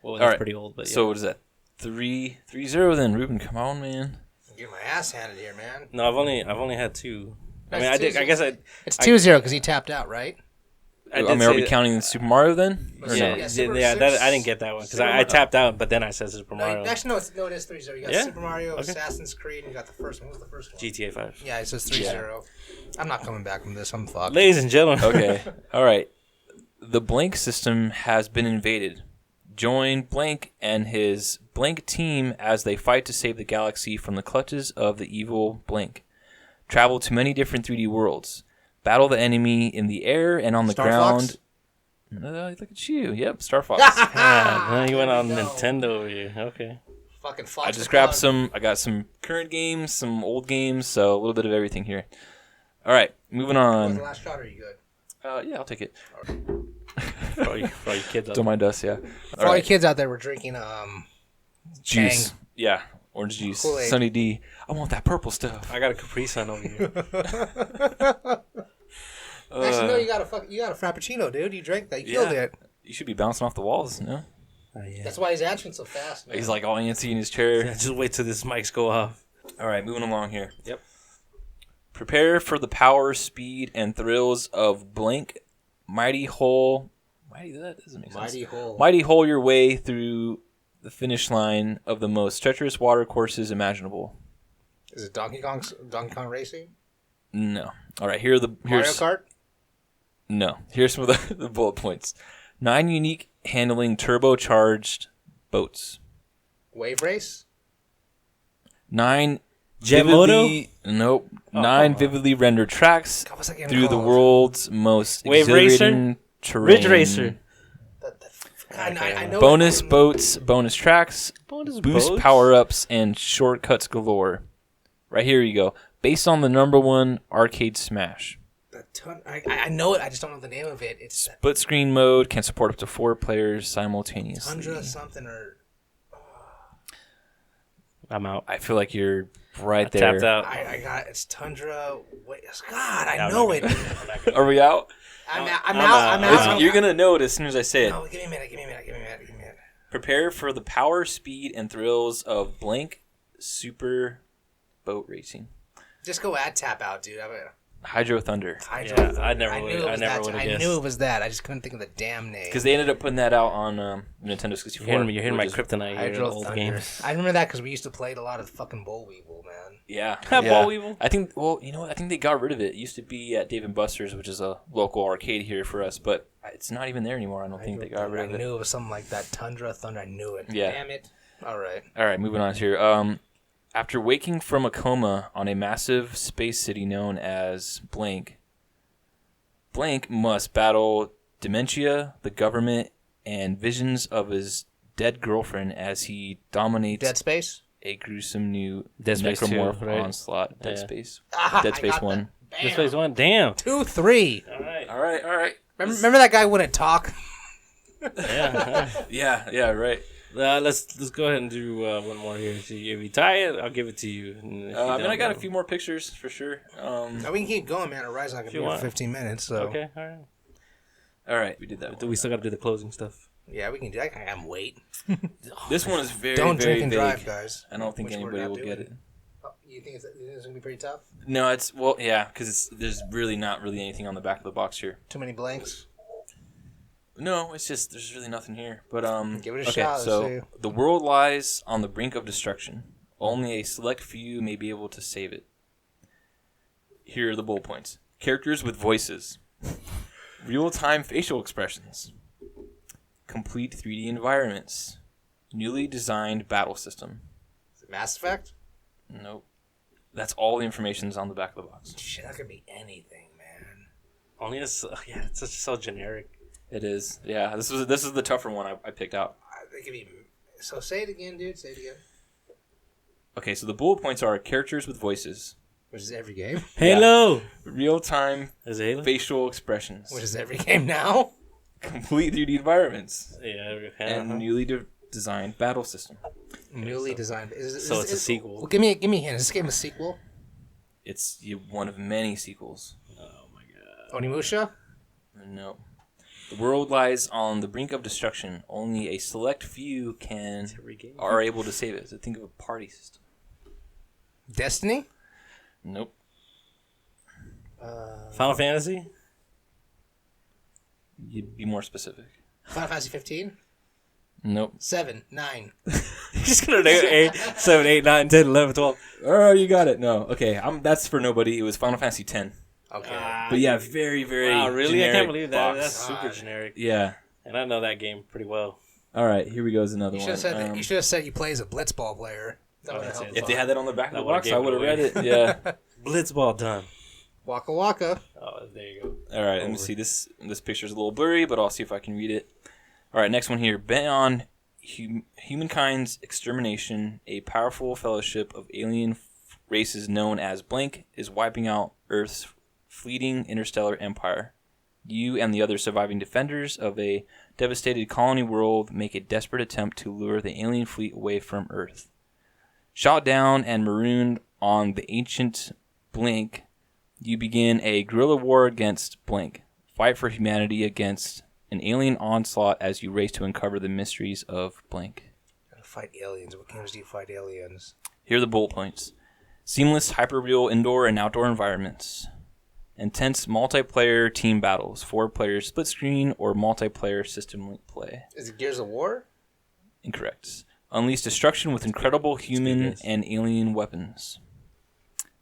well, it's all right. pretty old. But yeah. So what is that? 3-0 then, Ruben. Come on, man. I'm getting my ass handed here, man. No, I've only had two. I mean, That's I guess It's 2-0 because he tapped out, right? I mean, are we counting the Super Mario then? Or Yeah, no? that, I didn't get that one because I tapped out, but then I said Super Mario. Actually, no, it is 3-0. You got Yeah? Super Mario, Okay. Assassin's Creed, and you got the first one. What was the first one? GTA 5. Yeah, it says 3-0. I'm not coming back from this. I'm fucked. Ladies and gentlemen. Okay. All right. The blank system has been invaded. Join Blank and his Blank team as they fight to save the galaxy from the clutches of the evil Blank. Travel to many different 3D worlds. Battle the enemy in the air and on the Star ground. Fox? Look at you. Yep, Star Fox. Ah, you went on No. Nintendo over here. Okay. Fucking Fox. I just grabbed some. I got some current games, some old games, so a little bit of everything here. All right, moving Was on. the last shot, or are you good? Yeah, I'll take it. For all you kids out Don't mind us, yeah. For all you kids out there, we're drinking Juice. Tang. Yeah, orange juice. Kool-Aid. Sunny D. I want that purple stuff. I got a Capri Sun over here. Actually, no, you got a frappuccino, dude. You drank that. You killed it. You should be bouncing off the walls, no? Yeah. That's why he's answering so fast, man. He's like all antsy in his chair. Yeah, just wait till this mics go off. All right, moving along here. Yep. Prepare for the power, speed, and thrills of blank, mighty hole. That doesn't make sense. Mighty hole your way through the finish line of the most treacherous water courses imaginable. Is it Donkey Kong Racing? No. All right, here's Mario Kart? No. Here's some of the bullet points. 9 unique handling turbocharged boats. Wave Race? 9 Jet Moto? Nope. 9 vividly rendered tracks through the world's most Wave exhilarating terrain. Ridge Racer. I know Bonus boats, bonus tracks, boost power-ups, and shortcuts galore. Right here you go. Based on the #1 arcade smash. I know it. I just don't know the name of it. It's split screen mode can support up to 4 players simultaneously. Tundra something or. I'm out. I feel like you're right there. Tapped out. I got it's Tundra. Wait, God, I know it. Are we out? I'm out. You're gonna know it as soon as I say it. No, give me a minute. Prepare for the power, speed, and thrills of blank super boat racing. Just go add tap out, dude. Hydro Thunder. I never would have guessed. I knew it was that. I just couldn't think of the damn name. Because they ended up putting that out on Nintendo 64. You're hearing my kryptonite here in old Thunder. games. I remember that because we used to play it a lot of fucking Boll Weevil, man. Yeah. Boll Weevil? I think, you know what? I think they got rid of it. It used to be at Dave & Buster's, which is a local arcade here for us, but it's not even there anymore. I don't think they got rid of it. I knew it was something like that. Tundra Thunder. I knew it. Yeah. Damn it. All right, moving on here. After waking from a coma on a massive space city known as Blank must battle dementia, the government, and visions of his dead girlfriend as he dominates Dead Space? a gruesome new Dead Space necromorph 2, right? onslaught. Dead Yeah. Space. Ah, Dead Space 1. Dead Space 1? Damn. 2, 3. All right. Remember that guy wouldn't talk? Yeah. Yeah, right. Let's go ahead and do one more here. So if you tie it, I'll give it to you. I got a few more pictures for sure. No, we can keep going, man. Horizon's not going to be here for 15 minutes. So. Okay, all right. We did that. We still got to do the closing stuff. Yeah, we can do that. I can wait. This one is very, Don't very drink and vague. drive, guys. I don't think anybody will get it. Oh, you think it's going to be pretty tough? No, because there's really not really anything on the back of the box here. Too many blanks? No, it's just there's really nothing here. But give it a shot. So the world lies on the brink of destruction. Only a select few may be able to save it. Here are the bullet points: characters with voices, real-time facial expressions, complete 3D environments, newly designed battle system. Is it Mass Effect? Nope. That's all the information's on the back of the box. Shit, that could be anything, man. Only it's just so generic. It is. Yeah, this is the tougher one I picked out. It could be. So say it again, dude. Say it again. Okay, so the bullet points are characters with voices. Which is every game. Halo! Yeah. Real-time facial expressions. Which is every game now. Complete 3D environments. Yeah. And newly designed battle system. Newly designed. It's a sequel. Well, give me a hint. Is this game a sequel? It's one of many sequels. Oh my god. Onimusha? No. The world lies on the brink of destruction. Only a select few are able to save it. So think of a party system. Destiny? Nope. Final Fantasy? You'd be more specific. Final Fantasy 15? Nope. 7, 9. You're just gonna name 8, 7, 8, 9, 10, 11, 12. Oh, you got it. No. Okay. That's for nobody. It was Final Fantasy 10. Okay. But yeah, very, very. Wow, really? I can't believe that. Box. That's super generic. Yeah. And I know that game pretty well. All right, here we go. Is another one. You should have said you play as a blitzball player. If they had that on the back of the box, I would have read it. Yeah. Blitzball done. Waka waka. Oh, there you go. All right, let me see. This picture's a little blurry, but I'll see if I can read it. All right, next one here. Bent on humankind's extermination, a powerful fellowship of alien races known as Blank is wiping out Earth's fleeting interstellar empire. You and the other surviving defenders of a devastated colony world make a desperate attempt to lure the alien fleet away from Earth. Shot down and marooned on the ancient Blank, You begin a guerrilla war against blank. Fight for humanity against an alien onslaught as you race to uncover the mysteries of blank. Fight aliens. What games do you fight aliens? Here are the bullet points. Seamless, hyper-real indoor and outdoor environments. Intense multiplayer team battles. 4-player split screen or multiplayer system link play. Is it Gears of War? Incorrect. Unleash destruction with incredible human and alien weapons.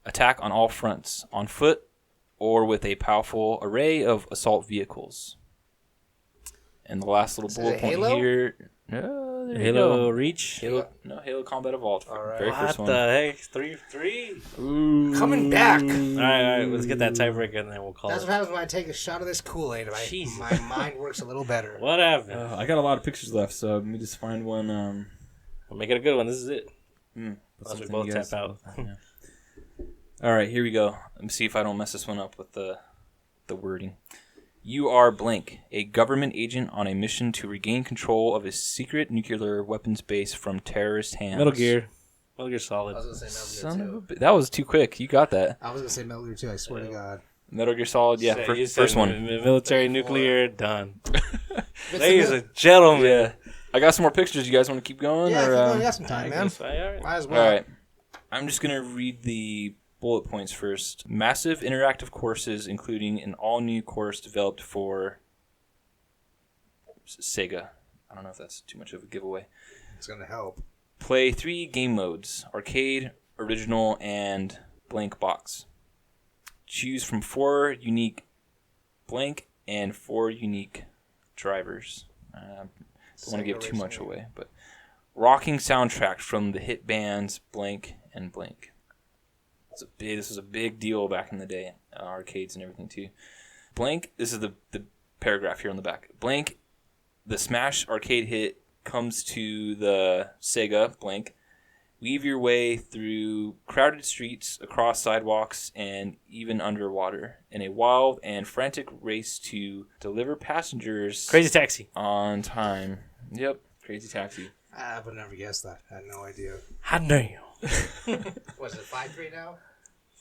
Attack on all fronts. On foot or with a powerful array of assault vehicles. And the last little bullet point Halo? here. No, there Halo Reach. Halo Combat Evolved. All right. Very What first one. the heck? 3-3. Ooh. Coming back. All right. Let's get that tiebreaker and then we'll call That's it. what happens when I take a shot of this Kool-Aid. Jesus. My mind works a little better. What happened? I got a lot of pictures left, so let me just find one. We'll make it a good one. This is it. Unless we both tap out. Yeah. All right, here we go. Let me see if I don't mess this one up with the wording. You are blank, a government agent on a mission to regain control of a secret nuclear weapons base from terrorist hands. Metal Gear Solid. I was going to say Metal Gear 2. That was too quick. You got that. I was going to say Metal Gear 2, I swear to God. Metal Gear Solid, yeah, first one. Military, nuclear, done. Ladies and gentlemen. Yeah. I got some more pictures. You guys want to keep going? Yeah, or, keep going. We got some time, man. Might as well. All right. I'm just going to read the bullet points first. Massive interactive courses, including an all-new course developed for Sega. I don't know if that's too much of a giveaway. It's going to help. Play 3 game modes: arcade, original, and blank box. Choose from 4 unique blank and 4 unique drivers. Don't want to give too much away, but rocking soundtrack from the hit bands blank and blank. This was a big deal back in the day, arcades and everything too. Blank, this is the paragraph here on the back. Blank, the Smash arcade hit comes to the Sega, blank. Weave your way through crowded streets, across sidewalks, and even underwater in a wild and frantic race to deliver passengers Crazy Taxi on time. Yep, Crazy Taxi. I would never guess that. I had no idea. How dare you? Was it 5-3 now?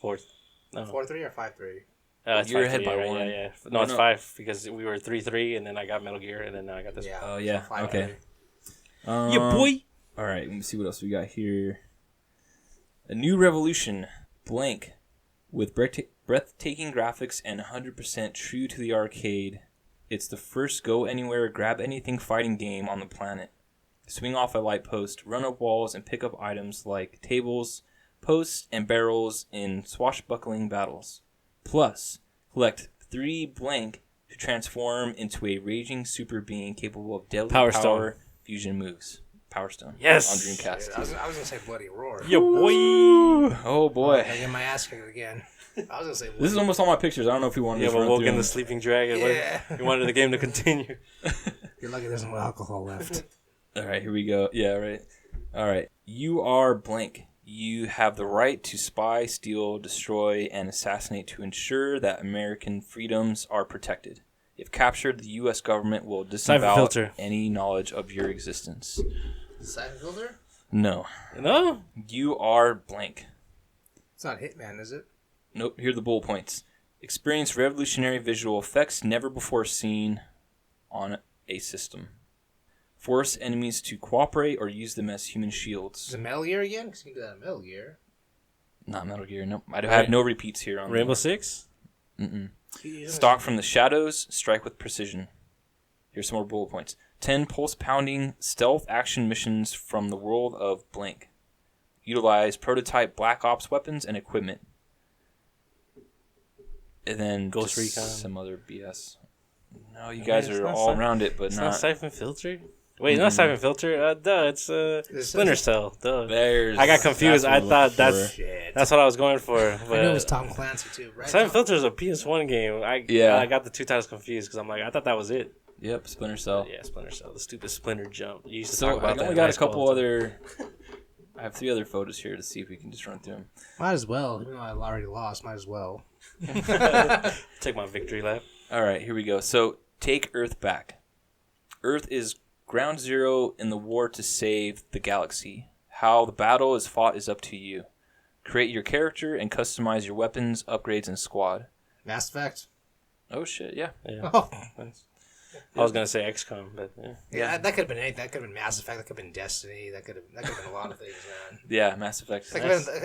4th. No. 4-3 or 5-3? It's You're 5-3, ahead by right? 1. Yeah. No, it's 5 because we were 3-3, and then I got Metal Gear, and then now I got this. Yeah. Oh, yeah. So Okay. Yeah, boy. All right, let me see what else we got here. A new revolution, blank, with breathtaking graphics and 100% true to the arcade. It's the first go anywhere, grab anything fighting game on the planet. Swing off a light post, run up walls, and pick up items like tables, posts, and barrels in swashbuckling battles. Plus, collect 3 blank to transform into a raging super being capable of deadly power fusion moves. Power Stone. Yes. On Dreamcast. I was going to say Bloody Roar. Yeah, boy. Oh, boy. I get my ass kicked again. I was going to say Bloody This is almost all my pictures. I don't know if you wanted to You run have through awoken them. the sleeping dragon. Yeah. You wanted the game to continue. You're lucky there's no alcohol left. All right, here we go. Yeah, right. All right. You are blank. You have the right to spy, steal, destroy, and assassinate to ensure that American freedoms are protected. If captured, the U.S. government will disavow any knowledge of your existence. Siphon Filter? No. No? You are blank. It's not Hitman, is it? Nope, here are the bullet points. Experience revolutionary visual effects never before seen on a system. Force enemies to cooperate or use them as human shields. Is it Metal Gear again? Because you can do that in Metal Gear. Not Metal Gear, nope. I have no repeats here on Rainbow Six? Mm-mm. Stalk from the shadows, strike with precision. Here's some more bullet points. 10 pulse-pounding stealth action missions from the world of blank. Utilize prototype Black Ops weapons and equipment. And then Ghost Recon. Some other BS. No, you guys are all around it, but it's not. Not Siphon Filter? Wait, not Siphon Filter. It's Splinter Cell. Duh. I got confused. I thought that's what I was going for. But I knew it was Tom Clancy, too, right? Siphon Filter is a PS1 game. I got the 2 titles confused because I'm like, I thought that was it. Yep, Splinter Cell. Yeah, Splinter Cell. The stupid Splinter jump. You used to So talk about I that. only got a couple other. I have 3 other photos here to see if we can just run through them. Might as well. Even though I already lost, might as well. Take my victory lap. All right, here we go. So, take Earth back. Earth is ground zero in the war to save the galaxy. How the battle is fought is up to you. Create your character and customize your weapons, upgrades, and squad. Mass Effect. Oh shit! Yeah. Oh. Nice. I was gonna say XCOM, but yeah. That could have been anything. That could have been Mass Effect. That could have been Destiny. That could have been a lot of things, man. Yeah, Mass Effect. That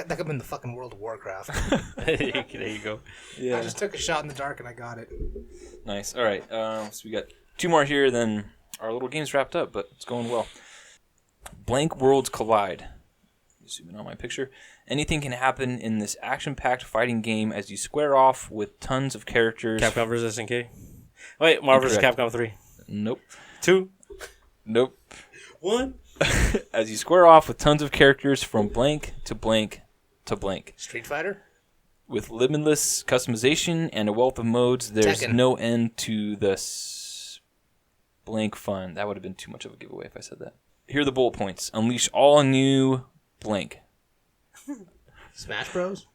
could have been the fucking World of Warcraft. there you go. Yeah. I just took a shot in the dark and I got it. Nice. All right. So we got 2 more here. Then our little game's wrapped up, but it's going well. Blank worlds collide. Zoom in on my picture. Anything can happen in this action-packed fighting game as you square off with tons of characters. Capcom vs. SNK. Wait, Marvel vs. Capcom 3. Nope. 2. Nope. 1. As you square off with tons of characters from blank to blank to blank. Street Fighter? With limitless customization and a wealth of modes, there's Tekken. no end to the blank fun. That would have been too much of a giveaway if I said that. Here are the bullet points. Unleash all new blank. Smash Bros?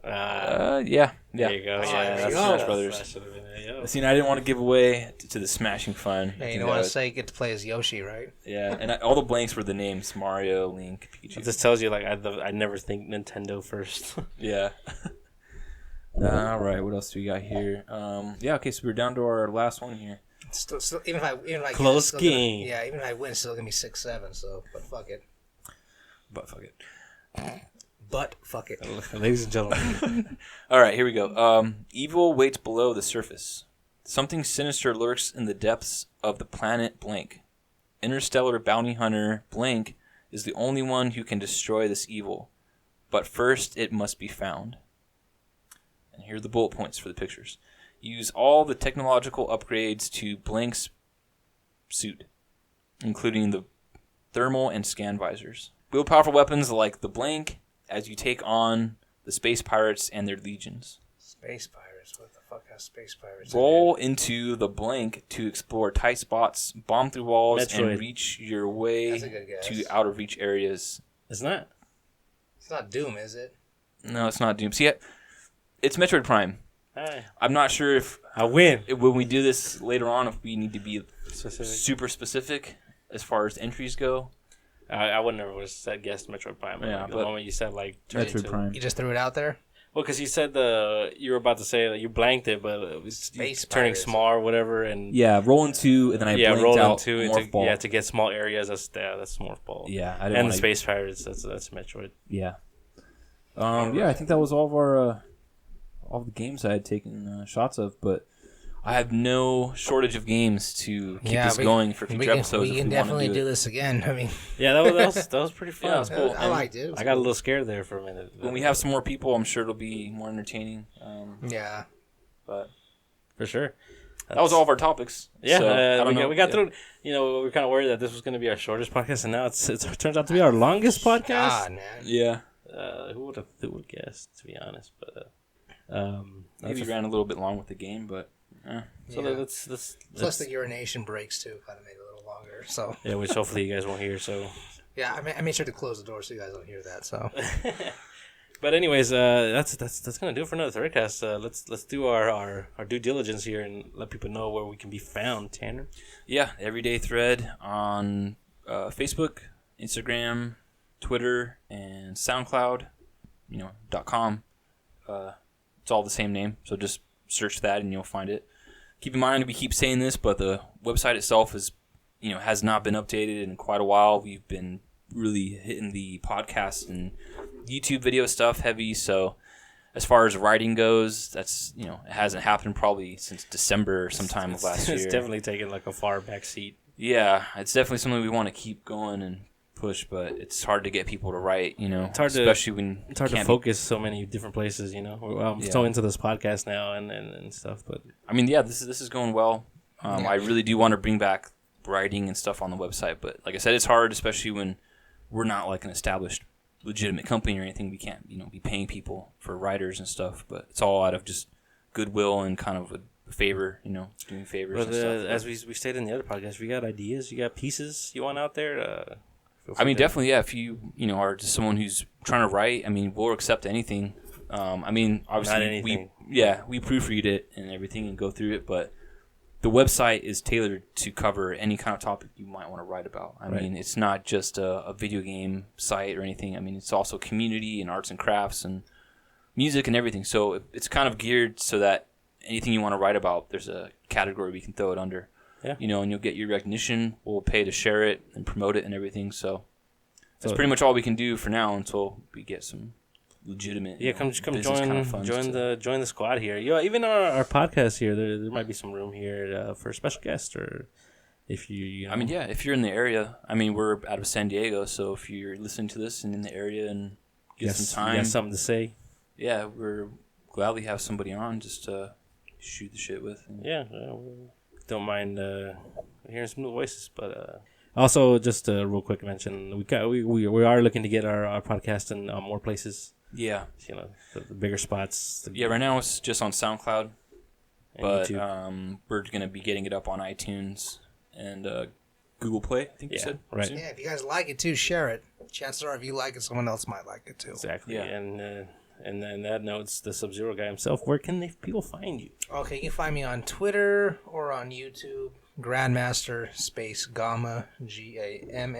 Yeah. There you go. Oh, Yeah, there that's you go. Smash Brothers. That should have been it, yo. See, I didn't want to give away to the smashing fun. Hey, you don't want to say you get to play as Yoshi, right? Yeah, and all the blanks were the names: Mario, Link, Pikachu. This tells you, like, I never think Nintendo first. Yeah. All right, what else do we got here? Yeah, okay, so we're down to our last one here. Still, even if I Close get it, game. even if I win, it's still gonna be 6-7. So, but fuck it. But fuck it. But fuck it. Ladies and gentlemen. All right, here we go. Evil waits below the surface. Something sinister lurks in the depths of the planet blank. Interstellar bounty hunter blank is the only one who can destroy this evil. But first, it must be found. And here are the bullet points for the pictures. Use all the technological upgrades to blank's suit, including the thermal and scan visors. Wield powerful weapons like the blank as you take on the space pirates and their legions. Space pirates? What the fuck has space pirates? Roll into the blank to explore tight spots, bomb through walls, Metroid. and reach your way That's a good guess. to out of reach areas. It's not. It's not Doom, is it? No, it's not Doom. See, it's Metroid Prime. Hey, I'm not sure if I win. when we do this later on, if we need to be Specific. super specific as far as entries go. I would never have said guessed Metroid Prime. Yeah, Like, the but moment you said, like, Metroid Prime. You just threw it out there? Well, because you said you were about to say that you blanked it, but it was Space turning pirates. small or whatever, and Yeah, roll into, and then I blanked roll out into Morph Ball. to get small areas. That's Morph Ball. Yeah, I didn't And wanna, the Space Pirates. That's Metroid. Yeah. Yeah, I think that was all of our all the games I had taken shots of, but I have no shortage of games to keep this going for future episodes. We can definitely do this again. I mean, Yeah, that was pretty fun. Yeah, it was cool. I liked it. I got a little scared there for a minute. When we have some more people, I'm sure it'll be more entertaining. Yeah. But for sure. that was all of our topics. Yeah, So, I don't know. we got through. You know, we were kind of worried that this was going to be our shortest podcast, and now it turns out to be our longest podcast. God, man. Yeah. Who would have guessed? To be honest, but Maybe ran a little bit long with the game, but so Yeah. let's Plus the urination breaks too kind of made it a little longer. So yeah, which hopefully you guys won't hear. So, yeah, I made sure to close the door so you guys don't hear that. So but anyways, that's gonna do it for another Threadcast. Let's do our due diligence here and let people know where we can be found. Tanner. yeah, everyday thread on Facebook, Instagram, Twitter, and SoundCloud. .com. It's all the same name, so just search that and you'll find it. Keep in mind, we keep saying this, but the website itself is, has not been updated in quite a while. We've been really hitting the podcast and YouTube video stuff heavy. So as far as writing goes, that's it hasn't happened probably since December or sometime of last year. It's definitely taken like a far back seat. Yeah, it's definitely something we want to keep going and push, but it's hard to get people to write, It's hard especially when It's hard to focus so many different places, I'm so into this podcast now and stuff, but I mean, yeah, this is going well. I really do want to bring back writing and stuff on the website, but like I said, it's hard, especially when we're not like an established, legitimate company or anything. We can't, be paying people for writers and stuff, but it's all out of just goodwill and kind of a favor, doing favors but and stuff. as we stated in the other podcast, if you got ideas, you got pieces you want out there, I mean, definitely, yeah. If you are just someone who's trying to write, I mean, we'll accept anything. I mean, obviously, Not anything. we proofread it and everything and go through it. But the website is tailored to cover any kind of topic you might want to write about. I mean, it's not just a video game site or anything. I mean, it's also community and arts and crafts and music and everything. So it's kind of geared so that anything you want to write about, there's a category we can throw it under. Yeah. You know, and you'll get your recognition. We'll pay to share it and promote it and everything. So that's pretty much all we can do for now until we get some legitimate. Yeah, come join the squad here. Even our podcast here, there might be some room here for a special guest, or if you know. I mean, if you're in the area. I mean, we're out of San Diego, so if you're listening to this and in the area and get some time, you got something to say. Yeah, we're gladly have somebody on just to shoot the shit with. Don't mind hearing some new voices, but also just a real quick mention, we are looking to get our podcast in more places. Yeah, you know, the bigger spots. Right now it's just on SoundCloud, but we're gonna be getting it up on iTunes and Google Play. I think you said right. Yeah, if you guys like it too, share it. Chances are, if you like it, someone else might like it too. Exactly. Yeah. And then that notes the Sub-Zero guy himself. Where can people find you? Okay, you can find me on Twitter or on YouTube. Grandmaster space Gamma, Gama.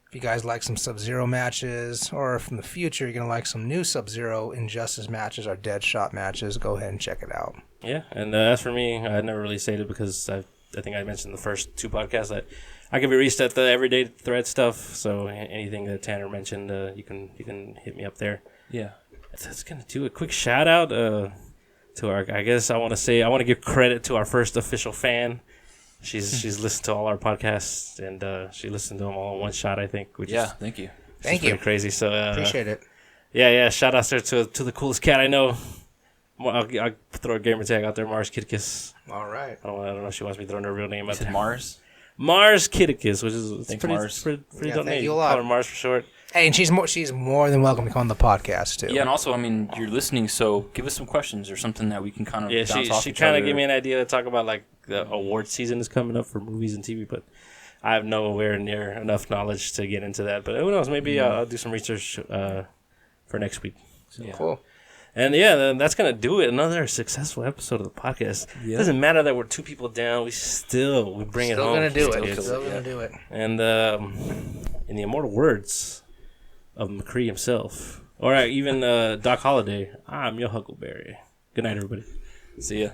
If you guys like some Sub-Zero matches, or if in the future you're going to like some new Sub-Zero Injustice matches or Deadshot matches, go ahead and check it out. Yeah, and as for me, I never really said it because I think I mentioned in the first 2 podcasts that I can be reached at the Everyday Thread stuff, so anything that Tanner mentioned, you can hit me up there. Yeah. That's going to do a quick shout-out to our, I guess I want to give credit to our first official fan. She's listened to all our podcasts, and she listened to them all in one shot, I think. Which is thank you. Thank you. Crazy. So appreciate it. Yeah. Shout out there to the coolest cat I know. I'll throw a gamer tag out there, Mars Kitticus. All right. I don't know if she wants me throwing her real name out there. Mars Kitticus, which is Thanks, pretty Mars. pretty dope name. Call her Mars for short. Hey, and she's more than welcome to come on the podcast too. Yeah, and also, I mean, you're listening, so give us some questions or something that we can kind of bounce off each other. She kind of gave me an idea to talk about, like, the award season is coming up for movies and TV, but I have nowhere near enough knowledge to get into that. But who knows? Maybe I'll do some research for next week. So, cool. And then that's gonna do it. Another successful episode of the podcast. Yeah. It doesn't matter that we're 2 people down. We bring it home. Still gonna do it. And in the immortal words of McCree himself, or even Doc Holliday, I'm your Huckleberry. Good night, everybody. See ya.